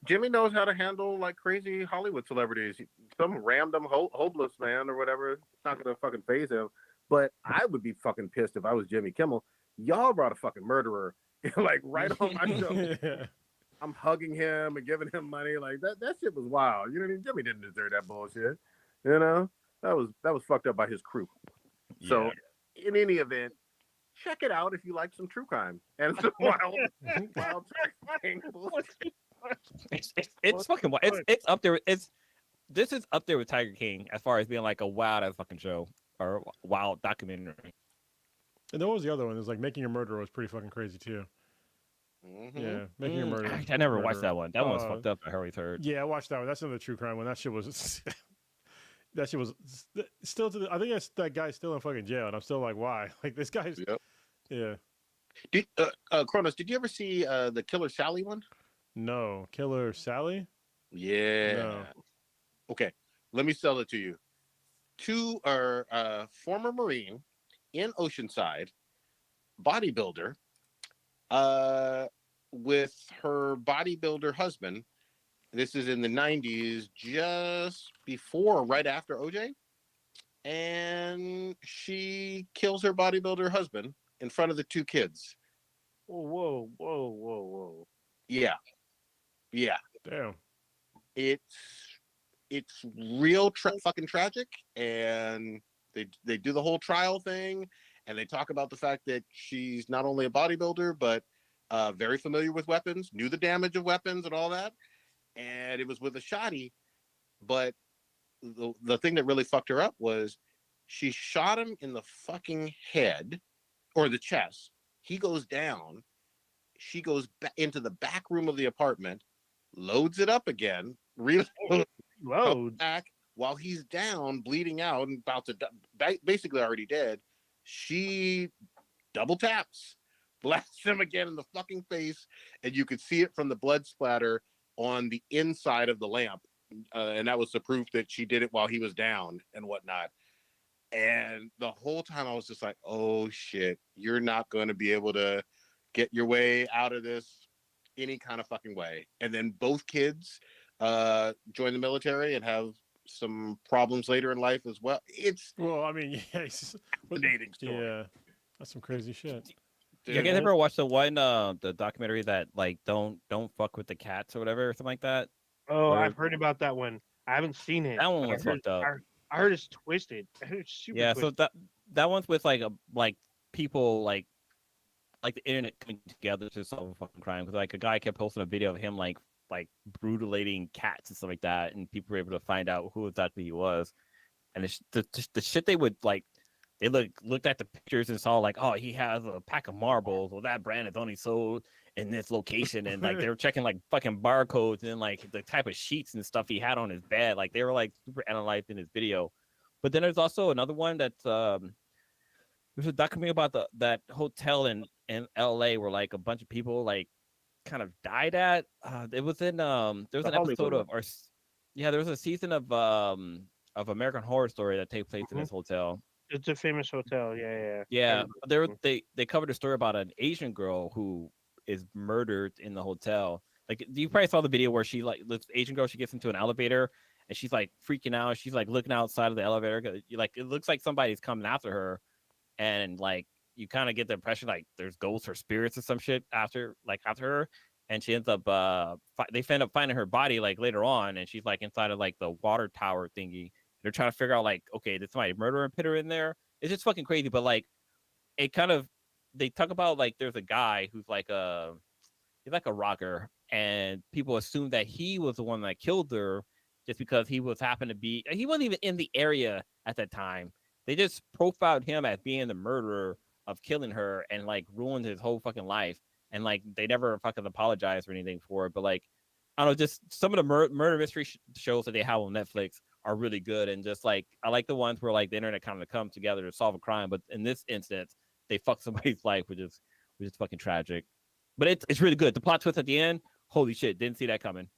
Jimmy knows how to handle like crazy Hollywood celebrities. Some random hopeless man or whatever, it's not gonna fucking phase him. But I would be fucking pissed if I was Jimmy Kimmel. Y'all brought a fucking murderer like right on my show. Yeah. I'm hugging him and giving him money. Like that shit was wild. You know what I mean? Jimmy didn't deserve that bullshit. You know? That was fucked up by his crew. Yeah. So in any event, check it out if you like some true crime and some wild it's fucking wild. It's up there. This is up there with Tiger King as far as being like a wild ass fucking show or wild documentary. And there was the other one. It was like Making a Murderer was pretty fucking crazy too. Mm-hmm. Yeah, Making a Murderer. I never watched that one. That one was fucked up. I always heard. Yeah, I watched that one. That's another true crime one. That shit was. That shit was still to the. I think that guy's still in fucking jail, and I'm still like, why? Like this guy's. Yep. Yeah. Kronos, did you ever see the Killer Sally one? No, Killer Sally. Yeah. No. Okay, let me sell it to you. Two are former Marine in Oceanside, bodybuilder, with her bodybuilder husband. This is in the 90s, just before or right after OJ. And she kills her bodybuilder husband in front of the two kids. Whoa. Yeah. Yeah. Damn. It's real fucking tragic. And they do the whole trial thing. And they talk about the fact that she's not only a bodybuilder, but very familiar with weapons, knew the damage of weapons and all that. And it was with a shotty, but the thing that really fucked her up was she shot him in the fucking head or the chest. He goes down. She goes into the back room of the apartment, loads it up again, reloads back while he's down, bleeding out and about to basically already dead. She double taps, blasts him again in the fucking face, and you could see it from the blood splatter on the inside of the lamp. And that was the proof that she did it while he was down and whatnot. And the whole time I was just like, oh shit, you're not going to be able to get your way out of this any kind of fucking way. And then both kids join the military and have some problems later in life as well. It's Well, I mean, yeah, it's- a dating story. yeah, that's some crazy shit. You guys Dude, ever watch the one the documentary that like don't fuck with the cats or whatever or something like that? Oh, Where I've heard about that one. I haven't seen it. that one but was fucked up. I heard it's twisted. I heard it's super Yeah, twisted. so that one's with like people like the internet coming together to solve a fucking crime because like a guy kept posting a video of him like brutalating cats and stuff like that, and people were able to find out who exactly he was, and the shit they would like. They looked at the pictures and saw like, oh, he has a pack of marbles. Well, that brand is only sold in this location, and like they were checking like fucking barcodes and like the type of sheets and stuff he had on his bed. Like they were like super analyzing his video. But then there's also another one that's there's a documentary about that hotel in LA where like a bunch of people like kind of died at. It was in there was The an episode Hollywood of yeah, there was a season of American Horror Story that takes place in this hotel. It's a famous hotel. Yeah, yeah. Yeah, they covered a story about an Asian girl who is murdered in the hotel. Like you probably saw the video where she like this Asian girl, she gets into an elevator and she's like freaking out. She's like looking outside of the elevator. Like it looks like somebody's coming after her, and like you kind of get the impression like there's ghosts or spirits or some shit after her, and she ends up they end up finding her body like later on, and she's like inside of like the water tower thingy. They're trying to figure out like, okay, did somebody murder and put her in there? It's just fucking crazy. But like, it kind of they talk about like there's a guy who's like he's like a rocker, and people assume that he was the one that killed her just because he wasn't even in the area at that time. They just profiled him as being the murderer of killing her and like ruined his whole fucking life. And like they never fucking apologized or anything for it. But like, I don't know, just some of the murder mystery shows that they have on Netflix are really good. And just like, I like the ones where like the internet kind of comes together to solve a crime. But in this instance, they fuck somebody's life, which is fucking tragic. But it's really good. The plot twist at the end, holy shit, didn't see that coming.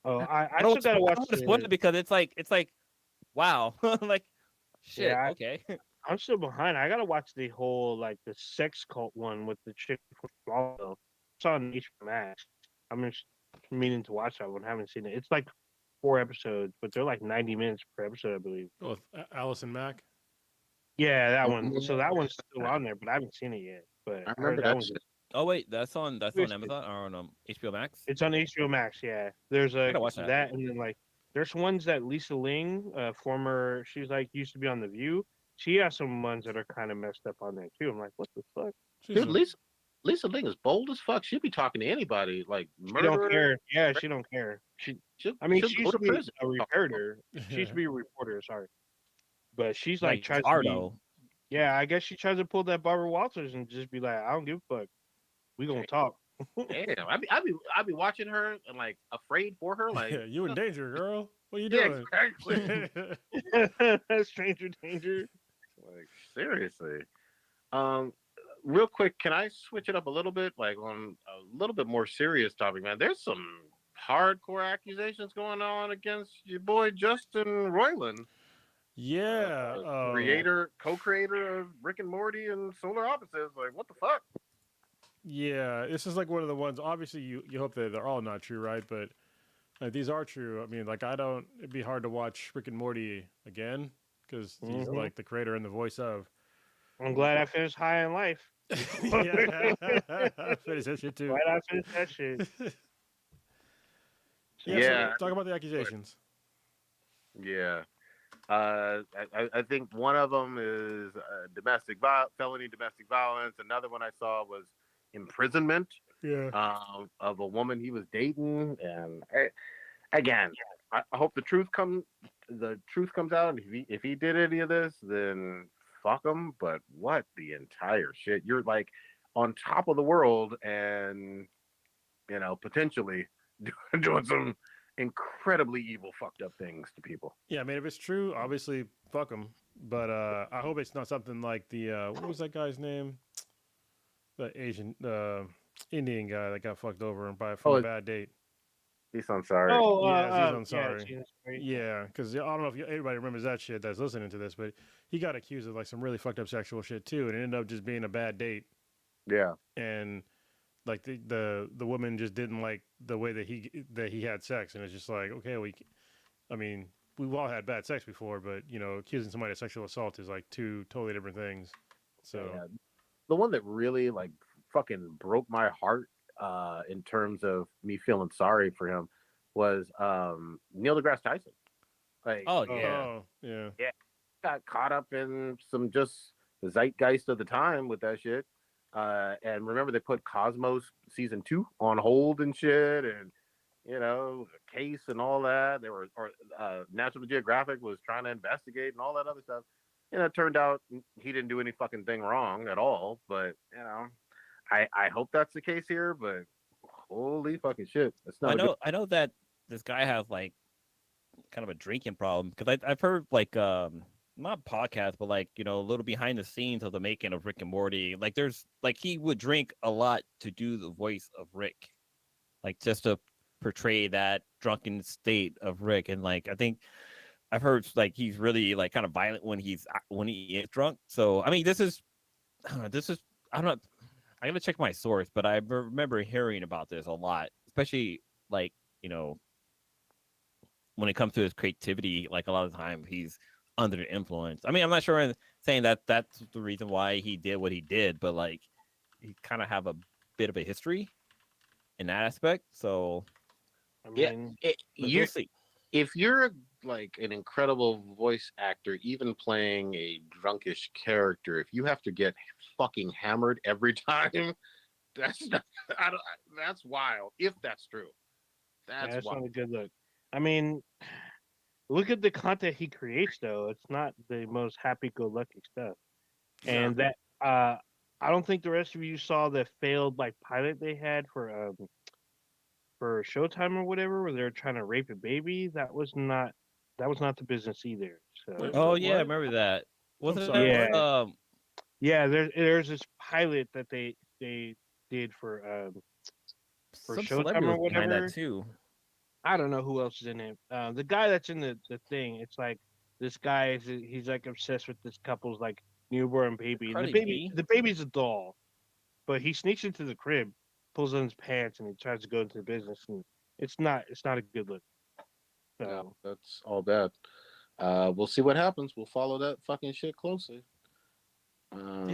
Oh, I I don't still gotta watch want to spoil it because it's like wow, like shit. Yeah, Okay. I'm still behind. I gotta watch the whole like the sex cult one with the chick from Smallville. It's on HBO Max. I'm just meaning to watch that one. Haven't seen it. It's like 4 episodes, but they're like 90 minutes per episode, I believe. Oh, with Allison Mack. Yeah, that one. So that one's still on there, but I haven't seen it yet. But I I heard remember that that one's shit. Oh wait, that's on Seriously. Amazon or on HBO Max. It's on HBO Max. Yeah, there's a gotta watch that. that, and then like there's ones that Lisa Ling, former, she's like used to be on The View. She has some ones that are kind of messed up on there too. I'm like, what the fuck? She's Dude, a- Lisa Ling is bold as fuck. She'd be talking to anybody, like She murderer. don't care. Yeah, she don't care. I mean, she used to be a reporter. She used to be a reporter. Sorry, but she's like tries to be, Ardo. yeah, I guess she tries to pull that Barbara Walters and just be like, I don't give a fuck. We gonna talk. Damn, I'd be watching her and like afraid for her, like yeah, you in danger, girl. What are you yeah, doing? exactly. Stranger danger. Like seriously. Real quick, can I switch it up a little bit, like on a little bit more serious topic, man? There's some hardcore accusations going on against your boy Justin Roiland, yeah. co-creator of Rick and Morty and Solar Opposites. Like, what the fuck? Yeah, this is like one of the ones. Obviously, you hope that they're all not true, right? But these are true. I mean, like I don't. It'd be hard to watch Rick and Morty again because he's Mhm. like the creator and the voice of. I'm glad I finished High in Life. yeah, I finished that shit too. Glad I finished that shit. Yeah. So talk about the accusations. Yeah. I think one of them is felony domestic violence. Another one I saw was imprisonment Yeah. of a woman he was dating. And again, I hope the truth comes out. If he did any of this, then fuck him. But what the entire shit? You're like on top of the world, and potentially doing some incredibly evil, fucked up things to people. Yeah, I mean, if it's true, obviously, fuck him. But I hope it's not something like the what was that guy's name? The Asian, Indian guy that got fucked over by from Oh, a bad date. he's I'm sorry. Oh, Yeah, Aziz yeah, Ansari. see, that's great. Yeah, because I don't know if everybody remembers that shit that's listening to this, but he got accused of like some really fucked up sexual shit too, and it ended up just being a bad date. Yeah, And like the woman just didn't like the way that he had sex, and it's just like, okay, I mean, we've all had bad sex before, but you know, accusing somebody of sexual assault is like two totally different things. So yeah. The one that really like fucking broke my heart in terms of me feeling sorry for him was Neil deGrasse Tyson. Like, Oh Oh, yeah. oh yeah, yeah, got caught up in some just the zeitgeist of the time with that shit. And remember, they put Cosmos season 2 on hold and shit, and a case and all that. They were, or National Geographic was trying to investigate and all that other stuff. And it turned out he didn't do any fucking thing wrong at all. But I hope that's the case here. But holy fucking shit, it's not a good. I know that this guy has like kind of a drinking problem because I've heard like not podcast but like a little behind the scenes of the making of Rick and Morty. Like there's like he would drink a lot to do the voice of Rick, like just to portray that drunken state of Rick. And like I think I've heard like he's really like kind of violent when he is drunk. So I mean this is I'm not I gotta check my source, but I remember hearing about this a lot, especially like when it comes to his creativity. Like a lot of the time he's under the influence. I mean, I'm not sure I'm saying that that's the reason why he did what he did, but like he kind of have a bit of a history in that aspect. So I Yeah, mean, we'll see. if you're like an incredible voice actor, even playing a drunkish character, if you have to get fucking hammered every time, that's not, I don't, that's wild. If that's true, yeah, that's that's wild. not a good look. I mean, look at the content he creates, though. It's not the most happy-go-lucky stuff. No. And that, I don't think the rest of you saw the failed like pilot they had for Showtime or whatever, where they were trying to rape a baby. That was not the business either. wait, So Oh what? yeah, I What? remember that. I'm Wasn't sorry, that yeah, what? yeah. There's this pilot that they did for some Showtime celebrity or was behind that whatever. too? I don't know who else is in it. The guy that's in the thing, it's like this guy he's like obsessed with this couple's like newborn baby, and the Cardi baby B. the baby's a doll, but he sneaks into the crib, pulls on his pants, and he tries to go into the business, and it's not a good look. No, So that's all bad. We'll see what happens. We'll follow that fucking shit closely. Yeah, Um,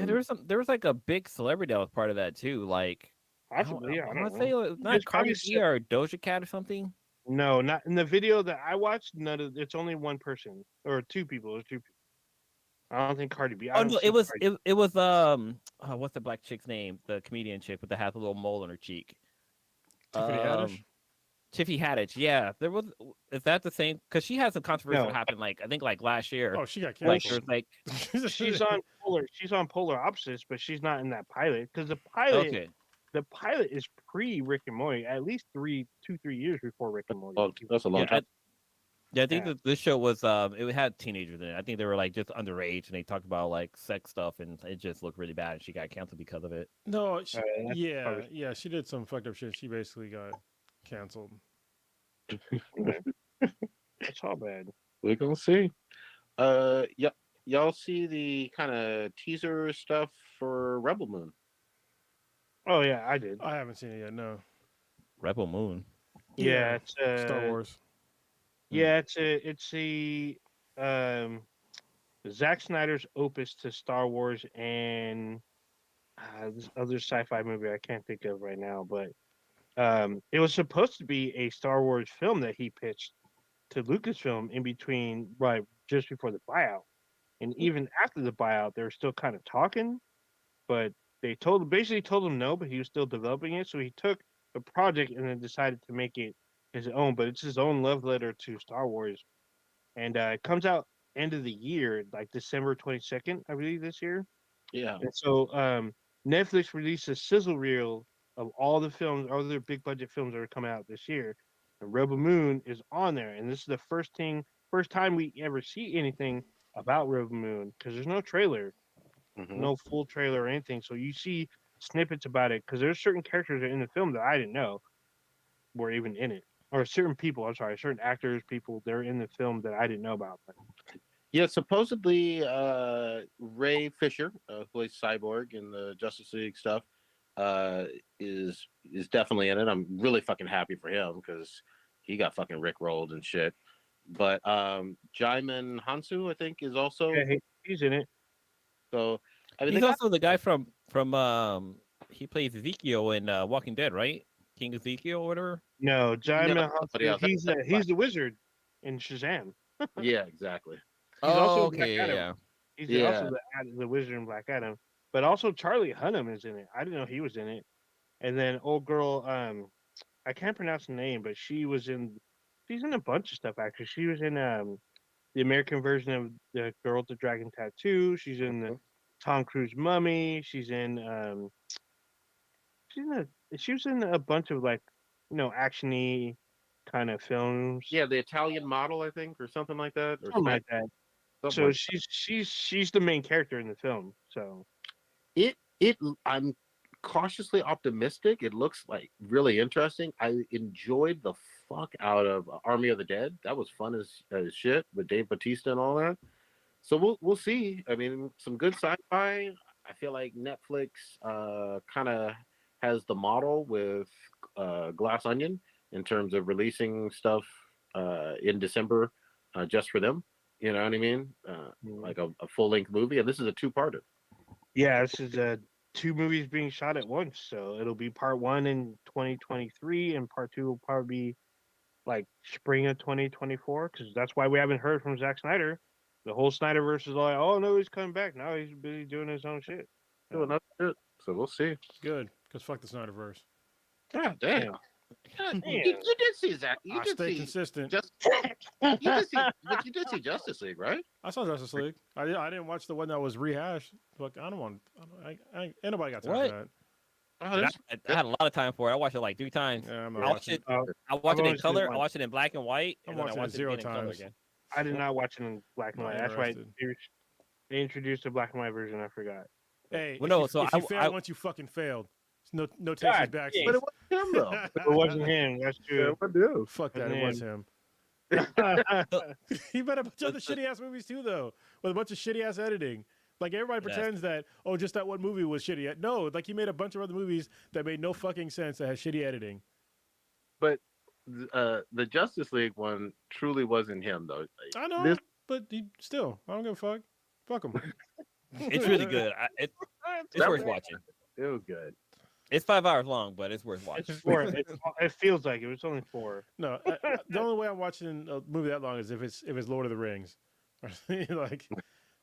there was like a big celebrity that was part of that too. Like possibly, I I don't want to know. say it was There's not probably Cardi B or Doja Cat or something. no, not in the video that I watched. None of it's only one person or two people. There's two people. I don't think Cardi B. I Oh don't no, see Cardi. it was what's the black chick's name? The comedian chick with the has a little mole on her cheek. Tiffany Um, Haddish. Tiffy Haddish. Yeah, there was. Is that the same? Because she had some controversy that No, happened like I think like last year. Oh, she got well, Like there canceled. was like she's on polar. She's on polar opposites, but she's not in that pilot because the pilot okay. the pilot is pre Rick and Morty, at least 3 years before Rick and Morty. that's a long Yeah, time. I think Yeah, that this show was it had teenagers in it. I think they were like just underage and they talked about like sex stuff and it just looked really bad and she got canceled because of it. No, that's yeah, probably yeah, she did some fucked up shit. She basically got canceled. that's all bad. We're gonna see. Yeah, y'all see the kind of teaser stuff for Rebel Moon? Oh yeah, I did. I haven't seen it yet. No. Rebel Moon. Yeah, Yeah, it's Star Wars. yeah, it's a um Zack Snyder's opus to Star Wars and this other sci-fi movie I can't think of right now, but it was supposed to be a Star Wars film that he pitched to Lucasfilm in between, right, just before the buyout. And even after the buyout, they were still kind of talking, but they basically told him no, but he was still developing it. So he took the project and then decided to make it his own, but it's his own love letter to Star Wars. And it comes out end of the year, like December 22nd, I believe, this year. Yeah, And so Netflix released a sizzle reel of all the films, all their big budget films that are coming out this year. And Rebel Moon is on there, and this is the first time we ever see anything about Rebel Moon because there's no trailer, Mhm. no full trailer or anything. So you see snippets about it because there's certain characters in the film that I didn't know were even in it, or certain people. I'm sorry, certain actors, people they're in the film that I didn't know about. Yeah, supposedly Ray Fisher, who plays Cyborg in the Justice League stuff, uh, is definitely in it. I'm really fucking happy for him because he got fucking rickrolled and shit. But Jaimin Hansu, I think, is also Yeah, he's in it. so. I mean, He's they got also the guy from he plays Ezekiel in Walking Dead, right? King Ezekiel or whatever. No, no, Jaime somebody Hansu, else. he's the wizard in Shazam. Yeah, exactly. He's also Oh, in Black okay, Adam. yeah. He's Yeah, also the wizard in Black Adam. But also Charlie Hunnam is in it. I didn't know he was in it. And then old girl, I can't pronounce the name, but she's in a bunch of stuff actually. She was in the American version of the Girl with the Dragon Tattoo. She's in the Tom Cruise Mummy. She's in she was in a bunch of like, actiony kind of films. yeah, the Italian model, I think, or something like that, or Something Spanish, like that. something So like she's the main character in the film. So it. I'm cautiously optimistic. It looks like really interesting. I enjoyed the fuck out of Army of the Dead. That was fun as shit with Dave Bautista and all that. So we'll see. I mean, some good sci-fi. I feel like Netflix kind of has the model with Glass Onion in terms of releasing stuff in December just for them. You know what I mean? Like a full-length movie, and this is a two-parter. yeah, this is two movies being shot at once. So it'll be part one in 2023, and part two will probably be like spring of 2024. Because that's why we haven't heard from Zack Snyder. The whole Snyderverse is like, oh no, he's coming back now. He's busy doing his own shit. Doing that shit. So we'll see. Good, because fuck the Snyderverse. God damn. Yeah. God, Man. you did see Zach. You I did stay see consistent. just. You did see, but you did see Justice League, right? I saw Justice League. I didn't watch the one that was rehashed. Look, I don't want. Ain't nobody got time What? for that. Oh, Dude, that's, I had a lot of time for it. I watched it like 3 times. Yeah, I'm I not watched watching. it. Uh, I watched I've it in only seen color. I one. watched it in black and white, I'm and then I watching it watched it 0 again in color times. again. I did not watch it in black and Not white. That's why interested. they introduced the black and white version. I forgot. Hey, Well, if no, you, so if you I failed once, you fucking failed. No takes his God back. dang. but it wasn't him though. It wasn't him. That's Yeah, true. what do? Fuck that. Wasn't It was him. him. He made a bunch of other The- shitty ass movies too, though, with a bunch of shitty ass editing. Like everybody Yes. pretends that just that one movie was shitty. No, like he made a bunch of other movies that made no fucking sense that had shitty editing. But the Justice League one truly wasn't him though. Like, I know, this but still, I don't give a fuck. Fuck him. It's really good. It's That worth was- watching. it was good. It's 5 hours long, but it's worth watching. It's four. It feels like it was only 4. No, the only way I'm watching a movie that long is if it's Lord of the Rings. Like,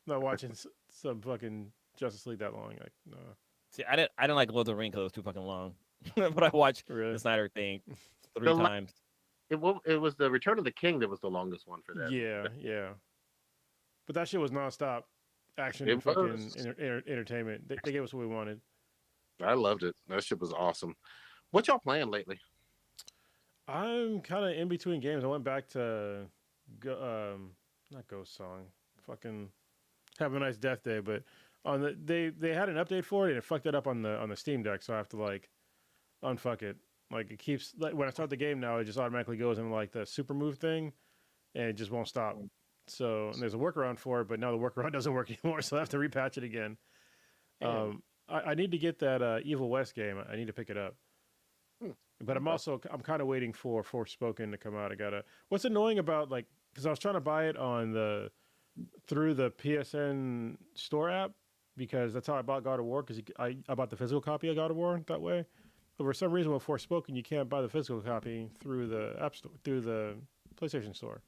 not watching some fucking Justice League that long. Like, no, See, I didn't like Lord of the Rings because it was too fucking long. But I watched really. the Snyder thing 3 The la- times. It was the Return of the King that was the longest one for that. Yeah. But that shit was nonstop action It and fucking was. entertainment. They gave us what we wanted. I loved it. That shit was awesome. What y'all playing lately? I'm kind of in between games. I went back to, not Ghost Song, fucking Have a Nice Death Day, but on they had an update for it and it fucked it up on the Steam Deck, so I have to like unfuck it. Like it keeps like when I start the game now, it just automatically goes in like the super move thing, and it just won't stop. So and there's a workaround for it, but now the workaround doesn't work anymore, so I have to repatch it again. I need to get that Evil West game. I need to pick it up. But I'm kind of waiting for Forspoken to come out. What's annoying about like because I was trying to buy it on through the PSN store app because that's how I bought God of War because I bought the physical copy of God of War that way. But for some reason with Forspoken you can't buy the physical copy through the app store through the PlayStation Store.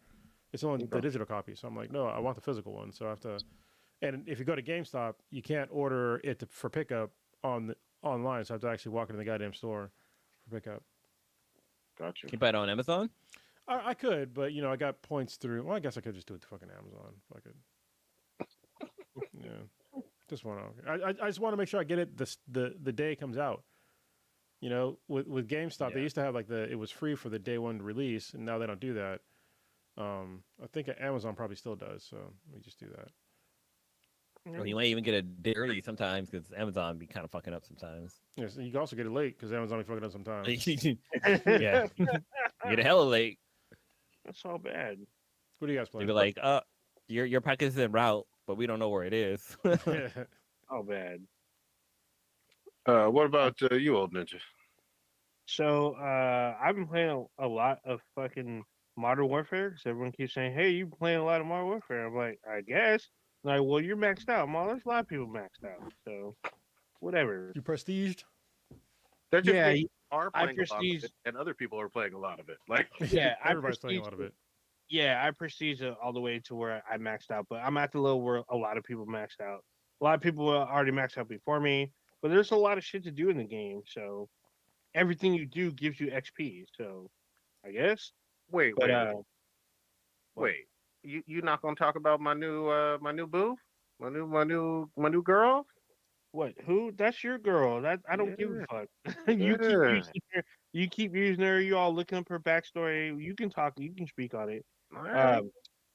It's only the digital copy. So I'm like, no, I want the physical one. So I have to. And if you go to GameStop, you can't order it for pickup online. So I have to actually walk into the goddamn store for pickup. Gotcha. Can you buy it on Amazon? I could, but I got points through. Well, I guess I could just do it to fucking Amazon. Fuck it. Yeah, just want to. I just want to make sure I get it the day it comes out. With GameStop, they used to have like it was free for the day one release, and now they don't do that. I think Amazon probably still does. So let me just do that. Or you might even get a day early sometimes because Amazon be kind of fucking up sometimes. Yes, you can also get it late because Amazon be fucking up sometimes. Yeah, you get a hella late. That's all bad. What do you guys They play? be like, your package is en route, but we don't know where it is. All bad. What about you, old ninja? So I've been playing a lot of fucking Modern Warfare because everyone keeps saying, "Hey, you playing a lot of Modern Warfare?" I'm like, I guess. Like, well, you're maxed out. Well, there's a lot of people maxed out. So whatever. You prestiged? That just Yeah, means you are I playing a lot of prestige. it, and other people are playing a lot of it. Like, Yeah, I Everybody's playing a prestige. lot of it. Yeah, I prestige it all the way to where I maxed out. But I'm at the level where a lot of people maxed out. A lot of people already maxed out before me. But there's a lot of shit to do in the game. So everything you do gives you XP. So I guess. wait, But wait, what? wait. You not gonna talk about my new boo, my new girl? What? Who? That's your girl. That I don't give a Yeah, fuck. yeah. You keep using her. You all looking up her backstory. You can talk. You can speak on it. All right. Um,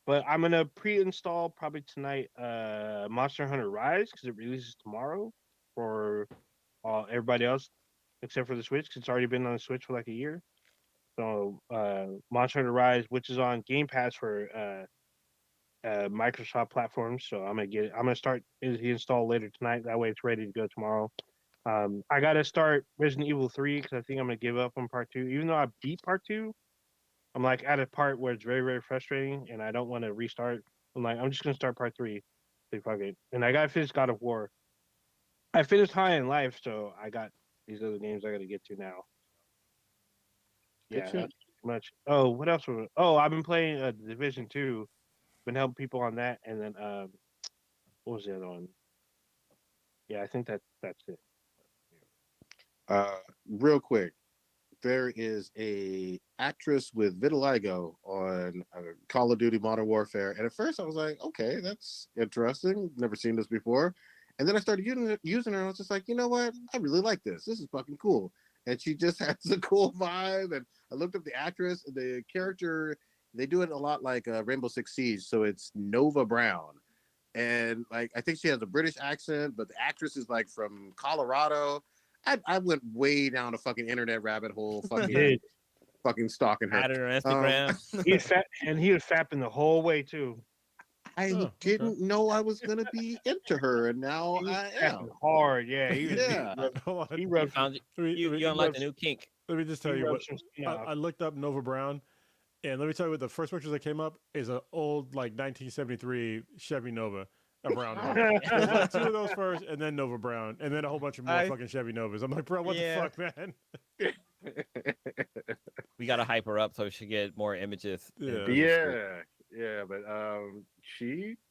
but I'm gonna pre-install probably tonight. Monster Hunter Rise because it releases tomorrow for everybody else except for the Switch. 'Cause it's already been on the Switch for like a year. So Monster Hunter Rise, which is on Game Pass for Microsoft platforms. So I'm gonna get it. I'm gonna start the install later tonight. That way it's ready to go tomorrow. I gotta start Resident Evil 3 because I think I'm gonna give up on part two. Even though I beat part two, I'm like at a part where it's very, very frustrating and I don't want to restart. I'm like, I'm just gonna start part three. Like, fuck it. And I gotta finish God of War. I finished High in Life, so I got these other games I gotta get to now. Good Yeah, shit. that's pretty much. Oh, what else? Oh, I've been playing Division 2. Been helping people on that, and then what was the other one? Yeah, I think that's it. Uh, real quick, there is a actress with vitiligo on Call of Duty Modern Warfare, and at first I was like, okay, that's interesting. Never seen this before, and then I started using her, and I was just like, you know what? I really like this. This is fucking cool, and she just has a cool vibe. And I looked up the actress, and the character. They do it a lot like Rainbow Six Siege, so it's Nova Brown, and like I think she has a British accent, but the actress is like from Colorado. I went way down a fucking internet rabbit hole, He did. fucking stalking her. Add it on Um, Instagram. He was fat, and he was fapping the whole way too. I Oh, okay. didn't know I was gonna be into her, and now He was I fapping am. hard. Yeah, he was. Yeah. Hold on. He rubbed. Found you, Let me, you, let me, you unlocked rubs- a new kink. let me just He tell you what. rubbed some skin off. I looked up Nova Brown, and let me tell you what the first pictures that came up is an old like 1973 Chevy Nova, a brown one. There's like two of those first, and then Nova Brown, and then a whole bunch of more fucking Chevy Novas. I'm like, bro, what Yeah. the fuck, man? We gotta hype her up so she get more images. in Yeah. Google Yeah, Scoop. yeah, but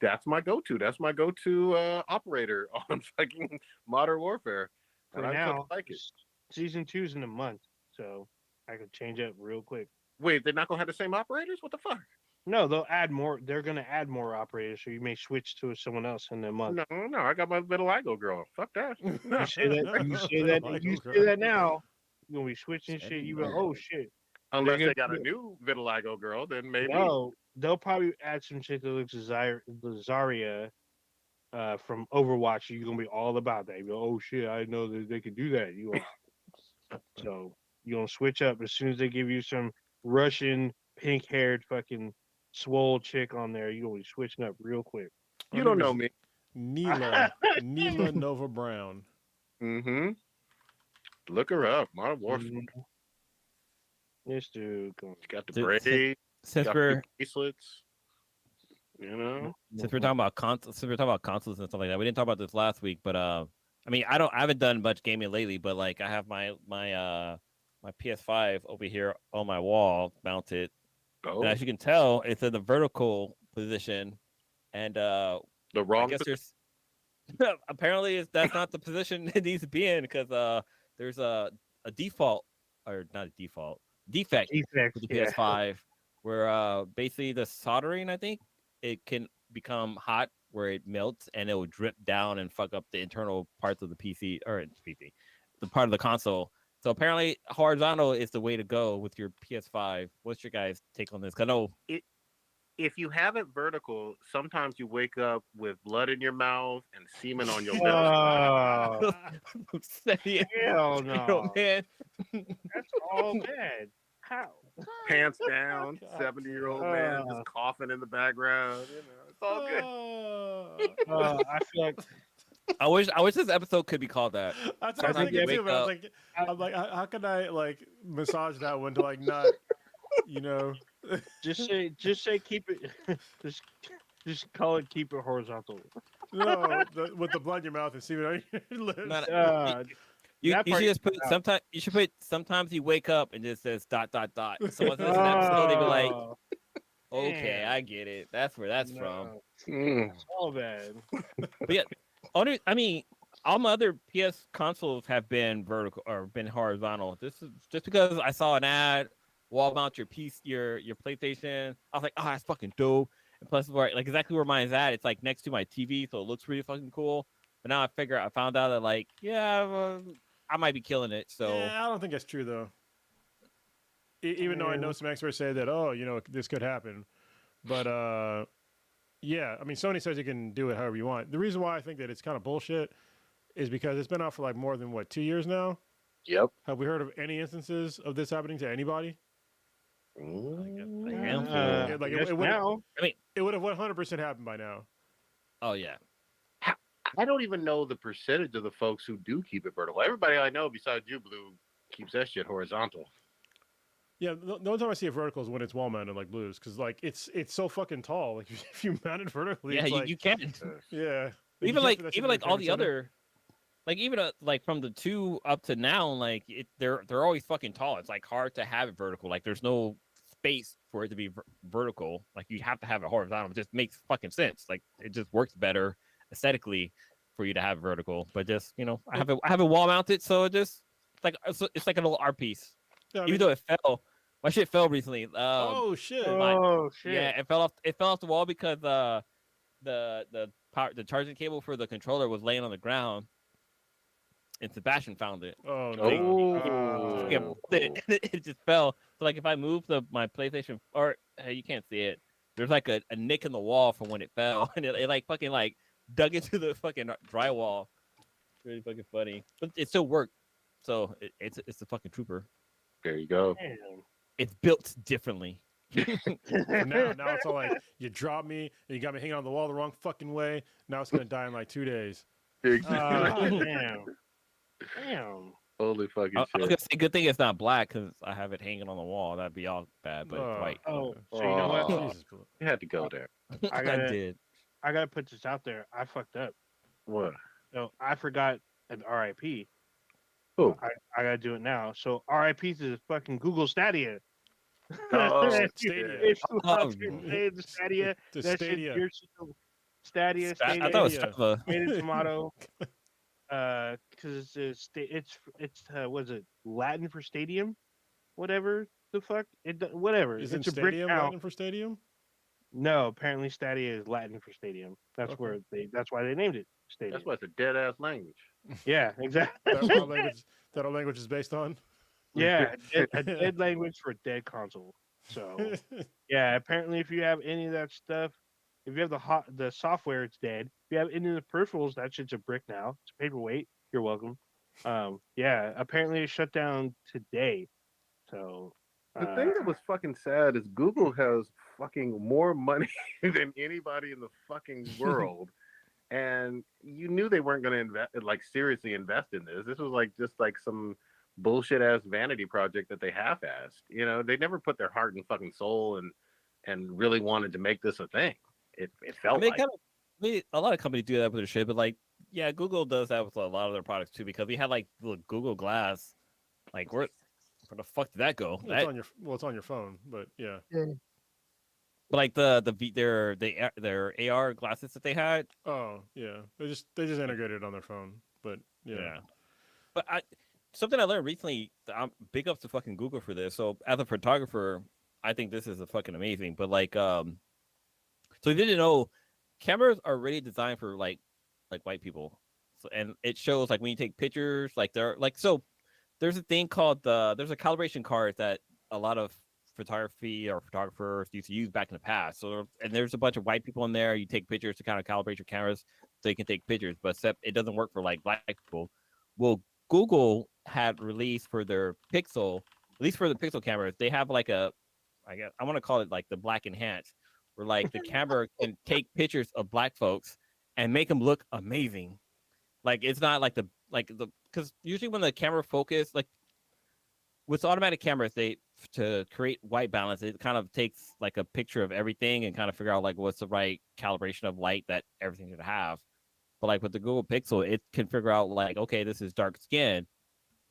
that's my go-to. That's my go-to operator on fucking Modern Warfare, For and I now, fucking like it. season 2's in a month, so I could change it real quick. Wait, they're not gonna have the same operators? What the fuck? No, they'll add more. They're gonna add more operators, so you may switch to someone else in a month. No, I got my vitiligo girl. Fuck that. You say that. You say that. You say that now. You're gonna be switching shit. You go, oh shit. Unless They're they got gonna- a new vitiligo girl, then maybe. No, they'll probably add some shit that looks Zarya from Overwatch. You're gonna be all about that. You go, oh shit, I know that they can do that. You go, so you're gonna switch up as soon as they give you some Russian pink-haired fucking swole chick on there. You're gonna be switching up real quick. You don't know me. Neela Nova Brown. Mm-hmm. Look her up. Modern Warfare. This dude, going, She got the Since- braids, Since got we're the bracelets. You know. since we're talking about consoles and stuff like that, we didn't talk about this last week, but I mean, I haven't done much gaming lately, but like I have my PS5 over here on my wall mounted, Oh, and as you can tell, it's in the vertical position, and the I wrong. guess there's apparently that's not the position it needs to be in because there's a default or not a default defect defect. with the Yeah. PS5 where basically the soldering, I think it can become hot where it melts and it will drip down and fuck up the internal parts of the PC or PC, the part of the console. So apparently horizontal is the way to go with your PS5. What's your guys' take on this? 'Cause I know if you have it vertical, sometimes you wake up with blood in your mouth and semen on your lips. Oh, Yeah, hell you know, no. man. That's all bad. How? Pants down, God 70-year-old damn. man just coughing in the background. You know, it's all good. I feel like I wish this episode could be called that. That's what I was Sometimes you thinking too, wake but I was up. like, I'm like, how can I like massage that one to like not, you know? just say keep it. just call it keep it horizontal. No, with the blood in your mouth and see what on your lips. Not, Uh, you that should part just put out. sometimes you should put sometimes you wake up and just says ... Someone says an episode, they be like, Oh, okay, damn. I get it. That's where that's from. No, Mm. it's all bad. But yeah, I mean, all my other PS consoles have been vertical or been horizontal. This is just because I saw an ad, wall mount your piece, your PlayStation. I was like, oh, that's fucking dope. And plus, like exactly where mine's at, it's like next to my TV, so it looks really fucking cool. But now I found out that like, yeah, I might be killing it. So Yeah, I don't think that's true though. Even though I know some experts say that, oh, you know, this could happen, but yeah, I mean, Sony says you can do it however you want. The reason why I think that it's kind of bullshit is because it's been out for like more than what 2 years now. Yep. Have we heard of any instances of this happening to anybody? a handful. Yeah, like Yes, it would have, now. I mean, it would have 100% happened by now. oh yeah, I don't even know the percentage of the folks who do keep it vertical. Everybody I know besides you, Blue, keeps that shit horizontal. Yeah, the only time I see it vertical is when it's wall mounted like Blues, because like it's so fucking tall. Like if you mount it vertically, yeah, it's you, like you can. yeah. Even you like can't put that shit even in like your all training the center. other, like even like from the 2 up to now, like they're always fucking tall. It's like hard to have it vertical. Like there's no space for it to be vertical. Like you have to have it horizontal. It just makes fucking sense. Like it just works better aesthetically for you to have vertical. But just I have it wall mounted, so it's like an little art piece. Yeah, I Even mean, though it fell, my shit fell recently. oh shit! Oh shit! Yeah, it fell off. It fell off the wall because the charging cable for the controller was laying on the ground, and Sebastian found it. Oh Like, no! Yeah, it just fell. So like if I move my PlayStation, or you can't see it, there's like a nick in the wall from when it fell, and it like fucking like dug into the fucking drywall. Really fucking funny, but it still worked. So it's a fucking trooper. There you go. Damn. It's built differently. Now it's all like you dropped me and you got me hanging on the wall the wrong fucking way. Now it's gonna die in like 2 days. Damn. Damn. Holy fucking I was shit. gonna say, good thing it's not black because I have it hanging on the wall. That'd be all bad, but it's white. Oh, so you know what? Oh. Jesus. You had to go there. I I gotta- did. I gotta put this out there. I fucked up. What? So I forgot an RIP. Who? I gotta do it now. So RIP to fucking Google Stadia. Oh, Stadia. It's Oh, the Stadia. The That Stadia. shit, your shit, Stadia. I thought it was Stadia. Strava. Tomato, tomato. Because it's what is it Latin for stadium? Whatever the fuck whatever. Isn't It's a brick stadium town. Latin for stadium? No, apparently Stadia is Latin for stadium. That's Okay. That's why they named it stadium. That's why it's a dead ass language. Yeah, exactly. That our language is based on. Yeah, a dead language for a dead console. So yeah, apparently if you have any of that stuff, if you have the software, it's dead. If you have any of the peripherals, that shit's a brick now. It's a paperweight. You're welcome. Yeah, apparently it shut down today. So The thing that was fucking sad is Google has fucking more money than anybody in the fucking world. And you knew they weren't going to invest, like seriously invest in this. This was like just like some bullshit ass vanity project that they half-assed. You know, they never put their heart and fucking soul and really wanted to make this a thing. It felt I mean, like a lot of companies do that with their shit, but like, yeah, Google does that with a lot of their products too. Because we had like the Google Glass, like where the fuck did that go? Well, it's on your phone, but yeah. But like their AR glasses that they had, Oh yeah, they just integrated it on their phone, but yeah. But something I learned recently, I'm big ups to fucking Google for this. So as a photographer, I think this is a fucking amazing. But like, so you didn't know, cameras are really designed for like white people, so, and it shows like when you take pictures, like they're like so. There's a thing called there's a calibration card that a lot of photography or photographers used to use back in the past. So, and there's a bunch of white people in there. You take pictures to kind of calibrate your cameras so you can take pictures, but except it doesn't work for like black people. Well, Google had released for their Pixel, at least for the Pixel cameras, they have like I guess I want to call it like the black enhance, where like the camera can take pictures of black folks and make them look amazing. Like it's not like the because usually when the camera focus like with automatic cameras, they to create white balance, it kind of takes like a picture of everything and kind of figure out like what's the right calibration of light that everything should have. But like with the Google Pixel, it can figure out like, okay, this is dark skin,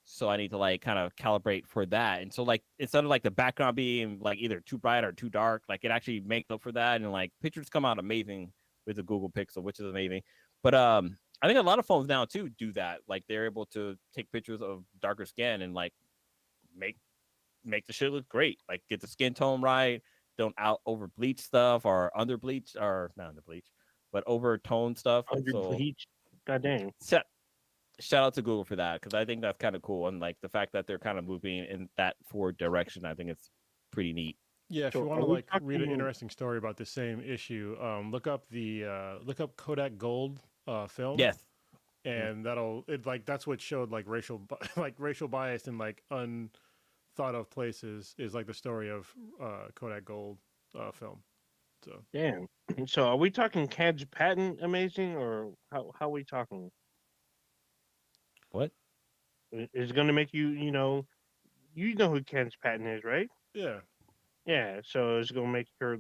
so I need to like kind of calibrate for that. And so like instead of like the background being like either too bright or too dark, like it actually makes up for that, and like pictures come out amazing with the Google Pixel, which is amazing. But I think a lot of phones now too do that. Like they're able to take pictures of darker skin and like make the shit look great. Like get the skin tone right. Don't out over bleach stuff or under bleach or not under bleach, but over tone stuff. Under So bleach. God dang. shout out to Google for that because I think that's kind of cool. And like the fact that they're kind of moving in that forward direction, I think it's pretty neat. Yeah, if So you want are to we like read an talking- interesting story about the same issue, look up Kodak Gold film. Yes. And that's what showed like racial bias in like unthought of places is like the story of Kodak Gold film. So Damn. So are we talking Cad's patent amazing, or how are we talking? What? Is it going to make you know who Cad's patent is, right? yeah, Yeah. So it's going to make her,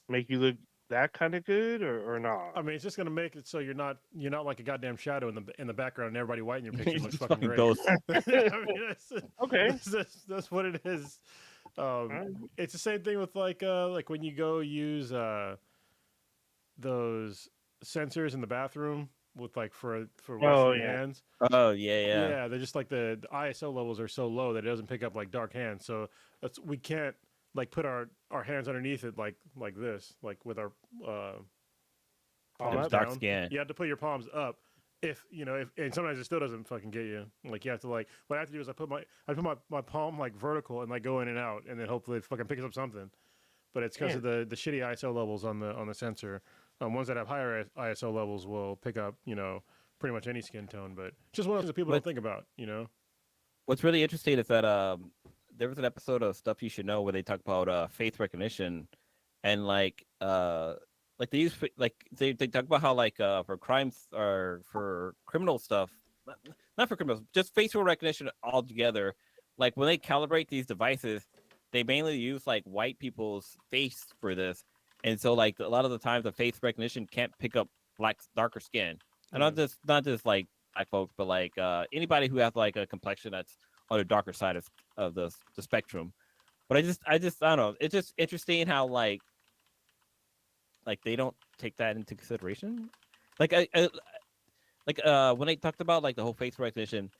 make you look that kind of good, or not? I mean it's just gonna make it so you're not like a goddamn shadow in the background and everybody white in your picture looks Just fucking great. ghost. I mean, Okay. that's what it is. Alright. It's the same thing with like when you go use those sensors in the bathroom with like for Oh, washing your yeah. hands. Oh yeah. Yeah, they're just like the ISO levels are so low that it doesn't pick up like dark hands. So we can't like put our hands underneath it like this, like with our palms up. Dark down. skin. You have to put your palms up. If and sometimes it still doesn't fucking get you. Like you have to what I have to do is I put my palm like vertical and like go in and out, and then hopefully it fucking picks up something. But it's because of the shitty ISO levels on the sensor. Ones that have higher ISO levels will pick up pretty much any skin tone. But just one of the things that people don't think about. What's really interesting is that there was an episode of Stuff You Should Know where they talk about face recognition and like they use like they talk about how like for crimes or for criminal stuff, not for criminals, just facial recognition altogether. Like when they calibrate these devices, they mainly use like white people's face for this, and so like a lot of the times the face recognition can't pick up darker skin, and not just like black folks, but like anybody who has like a complexion that's on the darker side of the spectrum. But I don't know. It's just interesting how like they don't take that into consideration. Like when they talked about like the whole face recognition,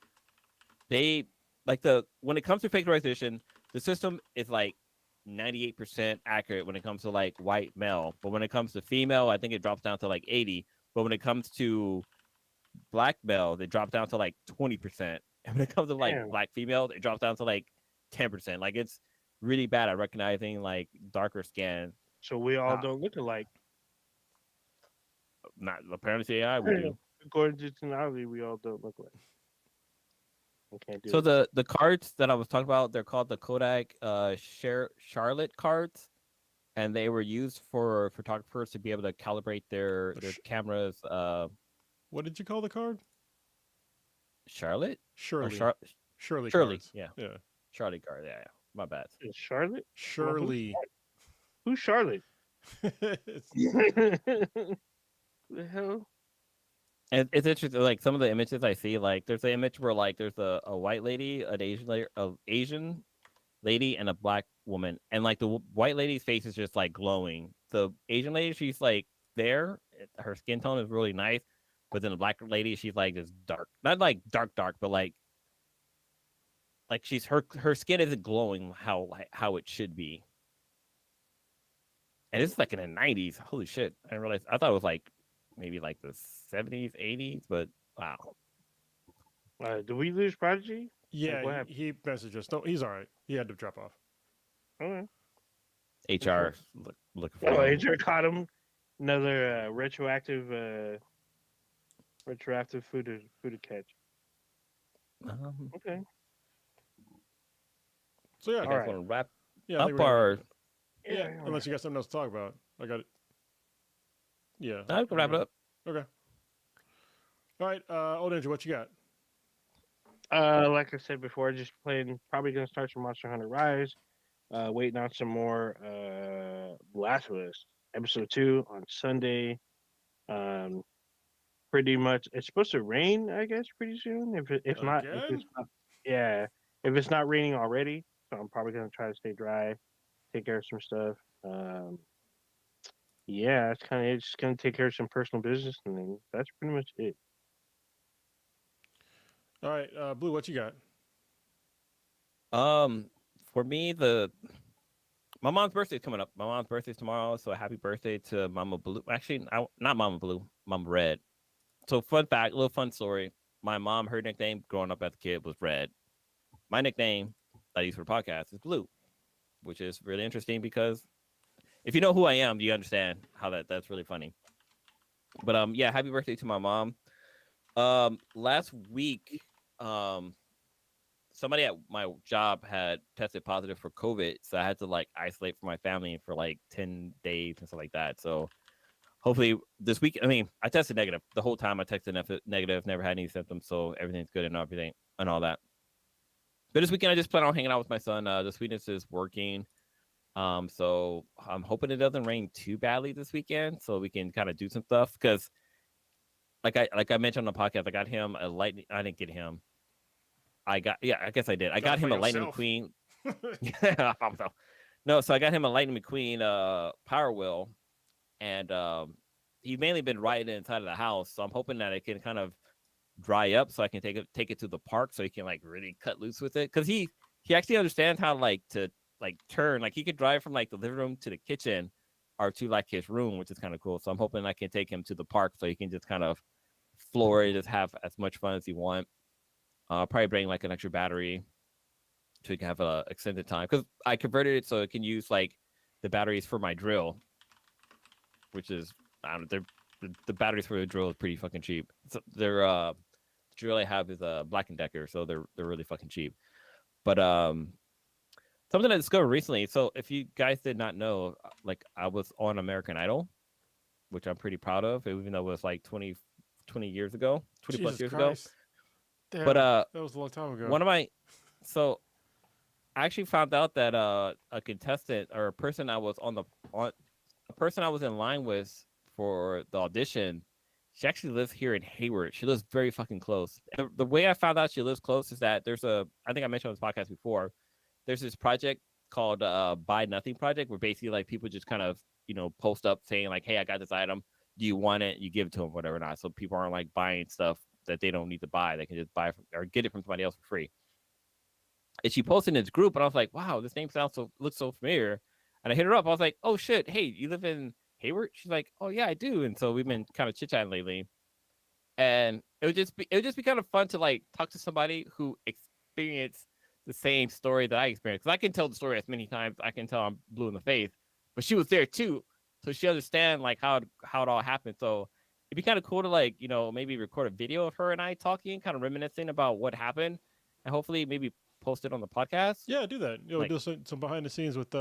they when it comes to face recognition, the system is like 98% accurate when it comes to like white male, but when it comes to female, I think it drops down to like 80. But when it comes to black male, they drop down to like 20%. And when it comes to like black female, it drops down to like 10%. Like it's really bad at recognizing like darker skin. So we all don't look alike. Not apparently AI we do. According to technology, we all don't look alike. We can't do So it. the cards that I was talking about, they're called the Kodak Charlotte cards, and they were used for photographers to be able to calibrate their cameras. What did you call the card? Charlotte? Shirley. Shirley. Shirley. Cards. Yeah. Yeah. Charlie card. Yeah. My bad. Is Charlotte? Shirley. Who's Charlotte? It's- The hell? And it's interesting. Like some of the images I see, like there's an image where like there's a white lady, an Asian lady, and a black woman, and like the white lady's face is just like glowing. The Asian lady, she's like there. Her skin tone is really nice, but then the black lady, she's like just dark, not like dark, but like she's her skin isn't glowing how it should be. And it's like in the 90s. Holy shit! I didn't realize. I thought it was like maybe like the 70s, 80s, but wow. Do we lose Prodigy? yeah, what happened? he messaged us. No, he's all right. He had to drop off. Okay. HR looking for Oh, him. HR caught him. Another retroactive food to catch. Okay. So yeah, You All guys right. want to wrap yeah, I think up we're gonna wrap or it. Yeah, unless you got something else to talk about. I got it. Yeah. I can wrap it up. Okay. All right, Old Ninja, what you got? Like I said before, just playing. Probably gonna start some Monster Hunter Rise. Waiting on some more Last of Us episode 2 on Sunday. Um, pretty much it's supposed to rain, I guess, pretty soon. If Again? it's not, yeah, if it's not raining already, so I'm probably gonna try to stay dry, take care of some stuff. Um, yeah, it's kind of it's just gonna take care of some personal business, and then that's pretty much it. All right, Blue, what you got? For me, my mom's birthday is coming up. My mom's birthday is tomorrow, so happy birthday to Mama Blue. Actually, not Mama Blue, Mama Red. So fun fact, little fun story. My mom, her nickname growing up as a kid was Red. My nickname that I use for the podcast is Blue, which is really interesting because if you know who I am, you understand how that's really funny. But yeah, happy birthday to my mom. Last week, somebody at my job had tested positive for COVID, so I had to like isolate from my family for like 10 days and stuff like that. So hopefully this week, I mean, I tested negative the whole time. I tested negative, never had any symptoms, so everything's good and everything and all that. But this weekend, I just plan on hanging out with my son. The sweetness is working. So I'm hoping it doesn't rain too badly this weekend, so we can kind of do some stuff. Because like I mentioned on the podcast, I got him a lightning. I didn't get him. I guess I did. I got him a Lightning McQueen. Yeah, myself. No, so I got him a Lightning McQueen Power Wheel, and he's mainly been riding inside of the house. So I'm hoping that it can kind of dry up, so I can take it to the park, so he can like really cut loose with it. Because he actually understands how to turn. Like he could drive from like the living room to the kitchen, or to like his room, which is kind of cool. So I'm hoping I can take him to the park, so he can just kind of floor it, just have as much fun as he wants. Probably bring like an extra battery so we can have a extended time, because I converted it so it can use like the batteries for my drill, which is I don't know, the batteries for the drill is pretty fucking cheap. So they're the drill I have is a Black and Decker, so they're really fucking cheap. But something I discovered recently. So if you guys did not know, like I was on American Idol, which I'm pretty proud of, even though it was like 20 years ago, 20 plus years ago. Damn, But that was a long time ago. one of my so I actually found out that a contestant or a person I was a person I was in line with for the audition, she actually lives here in Hayward. She lives very fucking close. And the way I found out she lives close is that I think I mentioned on this podcast before, there's this project called Buy Nothing Project, where basically like people just kind of, post up saying like, hey, I got this item. Do you want it? You give it to them, whatever not. So people aren't like buying stuff that they don't need to buy. They can just buy or get it from somebody else for free. And she posted in this group, and I was like, wow, this name looks so familiar. And I hit her up. I was like, oh shit, hey, you live in Hayward? She's like, oh yeah, I do. And so we've been kind of chit chatting lately. And it would just be kind of fun to like talk to somebody who experienced the same story that I experienced. Because I can tell the story as many times. I can tell I'm blue in the face, but she was there too, so she understands like how it all happened. So it'd be kind of cool to like maybe record a video of her and I talking, kind of reminiscing about what happened, and hopefully maybe post it on the podcast. Yeah, do that. Like, do some behind the scenes with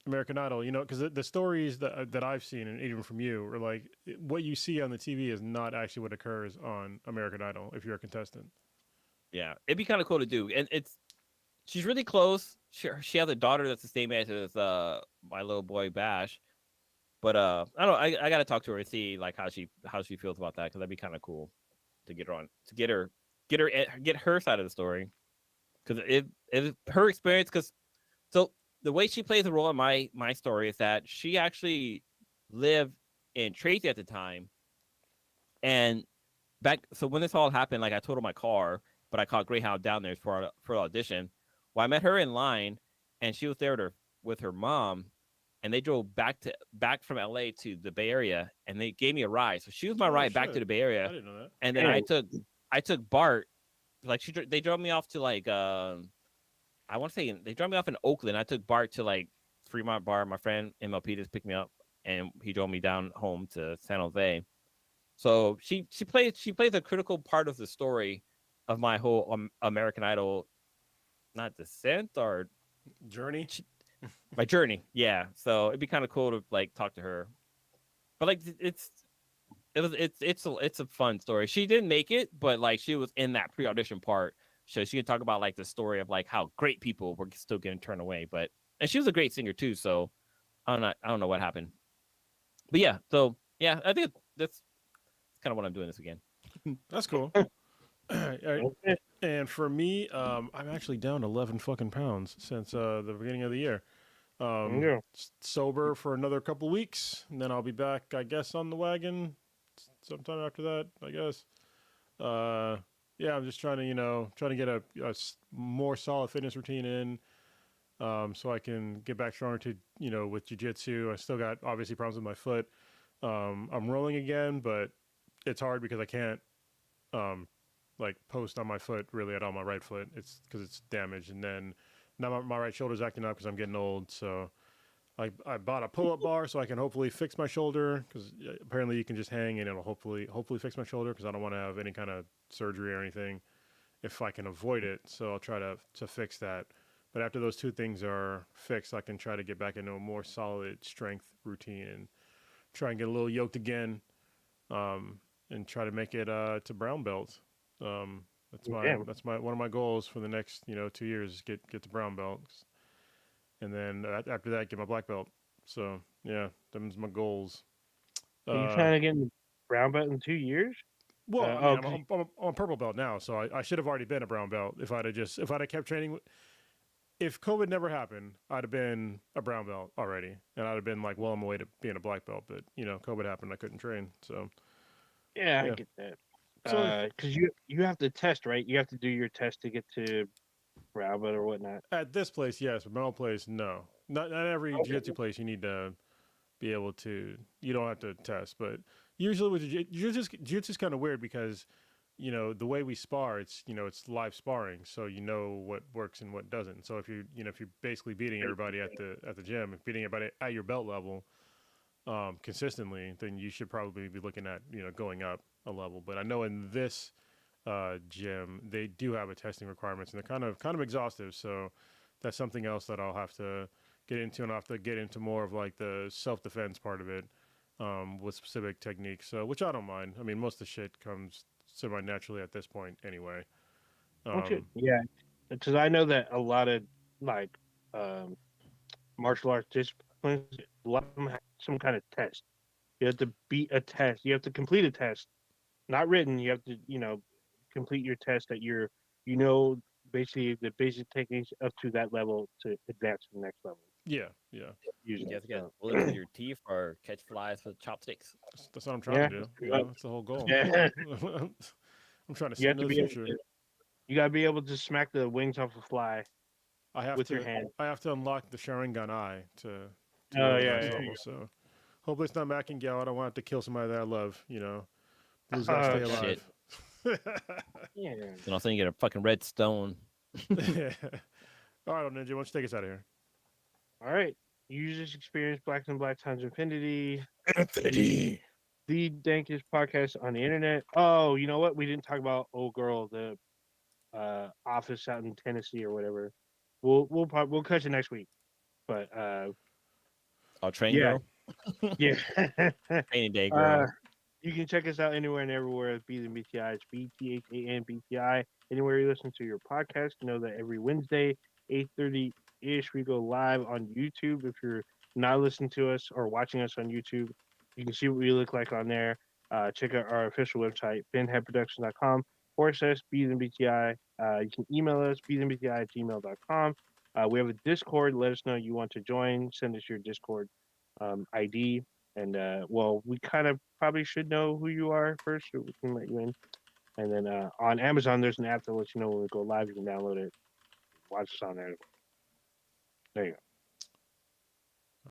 American Idol. Because the stories that I've seen, and even from you, are like what you see on the TV is not actually what occurs on American Idol if you're a contestant. yeah, it'd be kind of cool to do, and she's really close. She has a daughter that's the same age as my little boy Bash. But I don't know. I got to talk to her and see like how she feels about that, because that'd be kind of cool to get her on, to get her side of the story, because it her experience. Because so the way she plays a role in my story is that she actually lived in Tracy at the time, and so when this all happened, like I totaled my car, but I caught Greyhound down there for the audition. Well, I met her in line, and she was there with her mom, and they drove back from LA to the Bay Area, and they gave me a ride. So she was my ride back to the Bay Area. I didn't know that. And then I took Bart, like they drove me off to like I want to say they dropped me off in Oakland. I took Bart to like Fremont Bar. My friend MLP just picked me up, and he drove me down home to San Jose. So she plays a critical part of the story of my whole American Idol, not descent or Journey. my journey. Yeah. So it'd be kind of cool to like talk to her. But like it's a fun story. She didn't make it, but like she was in that pre-audition part, so she can talk about like the story of like how great people were still getting turned away. But and she was a great singer too. So I don't know what happened. But yeah, so yeah, I think that's kind of what I'm doing this weekend. That's cool. Okay. And for me, I'm actually down 11 fucking pounds since the beginning of the year. Yeah. Sober for another couple weeks, and then I'll be back, I guess, on the wagon sometime after that, I guess. Yeah, I'm just trying to, trying to get a more solid fitness routine in, so I can get back stronger to, with jujitsu. I still got obviously problems with my foot. I'm rolling again, but it's hard because I can't, um, like post on my foot really at all, my right foot. It's because it's damaged, and then now my right shoulder's acting up because I'm getting old. So I bought a pull-up bar so I can hopefully fix my shoulder, because apparently you can just hang and it'll hopefully fix my shoulder, because I don't want to have any kind of surgery or anything if I can avoid it. So I'll try to fix that. But after those two things are fixed, I can try to get back into a more solid strength routine and try and get a little yoked again, and try to make it to brown belt. Yeah. That's my one of my goals for the next 2 years is get to brown belt, and then after that get my black belt. So yeah, them's my goals. Are you Uh, trying to get in the brown belt in 2 years? well, I mean, Oh, I'm a purple belt now, so I should have already been a brown belt if I'd have kept training. If COVID never happened, I'd have been a brown belt already, and I'd have been like well on my way to being a black belt. But COVID happened, I couldn't train. So yeah, I yeah, get that. so Because you have to test, right? You have to do your test to get to brown belt or whatnot. at this place, yes, but my old place, no. Not every Okay. jiu-jitsu place you need to be able to. You don't have to test, but usually with jiu-jitsu is kind of weird because the way we spar, it's live sparring, so you know what works and what doesn't. So if you're basically beating everybody at the gym, if beating everybody at your belt level, consistently, then you should probably be looking at going up a level. But I know in this gym they do have a testing requirements, and they're kind of exhaustive. So that's something else that I'll have to get into, and I'll have to get into more of like the self defense part of it, with specific techniques. So which I don't mind. I mean, most of the shit comes semi naturally at this point anyway. Okay. Um, Yeah, because I know that a lot of like um, martial arts disciplines, a lot of them have some kind of test. You have to beat a test. You have to complete a test, not written. You have to, complete your test that you know, basically the basic techniques up to that level to advance to the next level. yeah, yeah, Using You it. have to get So, bullets in your teeth or catch flies with chopsticks. that's what I'm trying to yeah, do. uh, That's the whole goal. yeah. I'm trying to You see have into to the be able future. to. You gotta be able to smack the wings off a fly I have with your to hand. I have to unlock the Sharingan eye to go Oh to the yeah, next yeah. level. So hopefully it's not Mackingal. I don't want to kill somebody that I love. Blue's got to Oh stay Shit. alive. yeah. Then all of a sudden you get a fucking red stone. Yeah. All right, Ninja, why don't you take us out of here? All right. Users experience Black and Black times infinity. Infinity. The dankest podcast on the internet. Oh, you know what? We didn't talk about old girl, the office out in Tennessee or whatever. We'll catch it next week. But Oh, train yeah, girl. yeah. Training day uh, girl. you can check us out anywhere and everywhere at Beat and BTI. It's BTHANBTI. Anywhere you listen to your podcast, know that every Wednesday, 8:30 ish, we go live on YouTube. If you're not listening to us or watching us on YouTube, you can see what we look like on there. Check out our official website, benheadproductions.com/Beat and BTI. You can email us, beatandbti@gmail.com. We have a Discord. Let us know you want to join. Send us your Discord ID. And well, we kind of probably should know who you are first, so we can let you in. And then on Amazon, there's an app that lets you know when we go live. You can download it, watch us on there. There you go.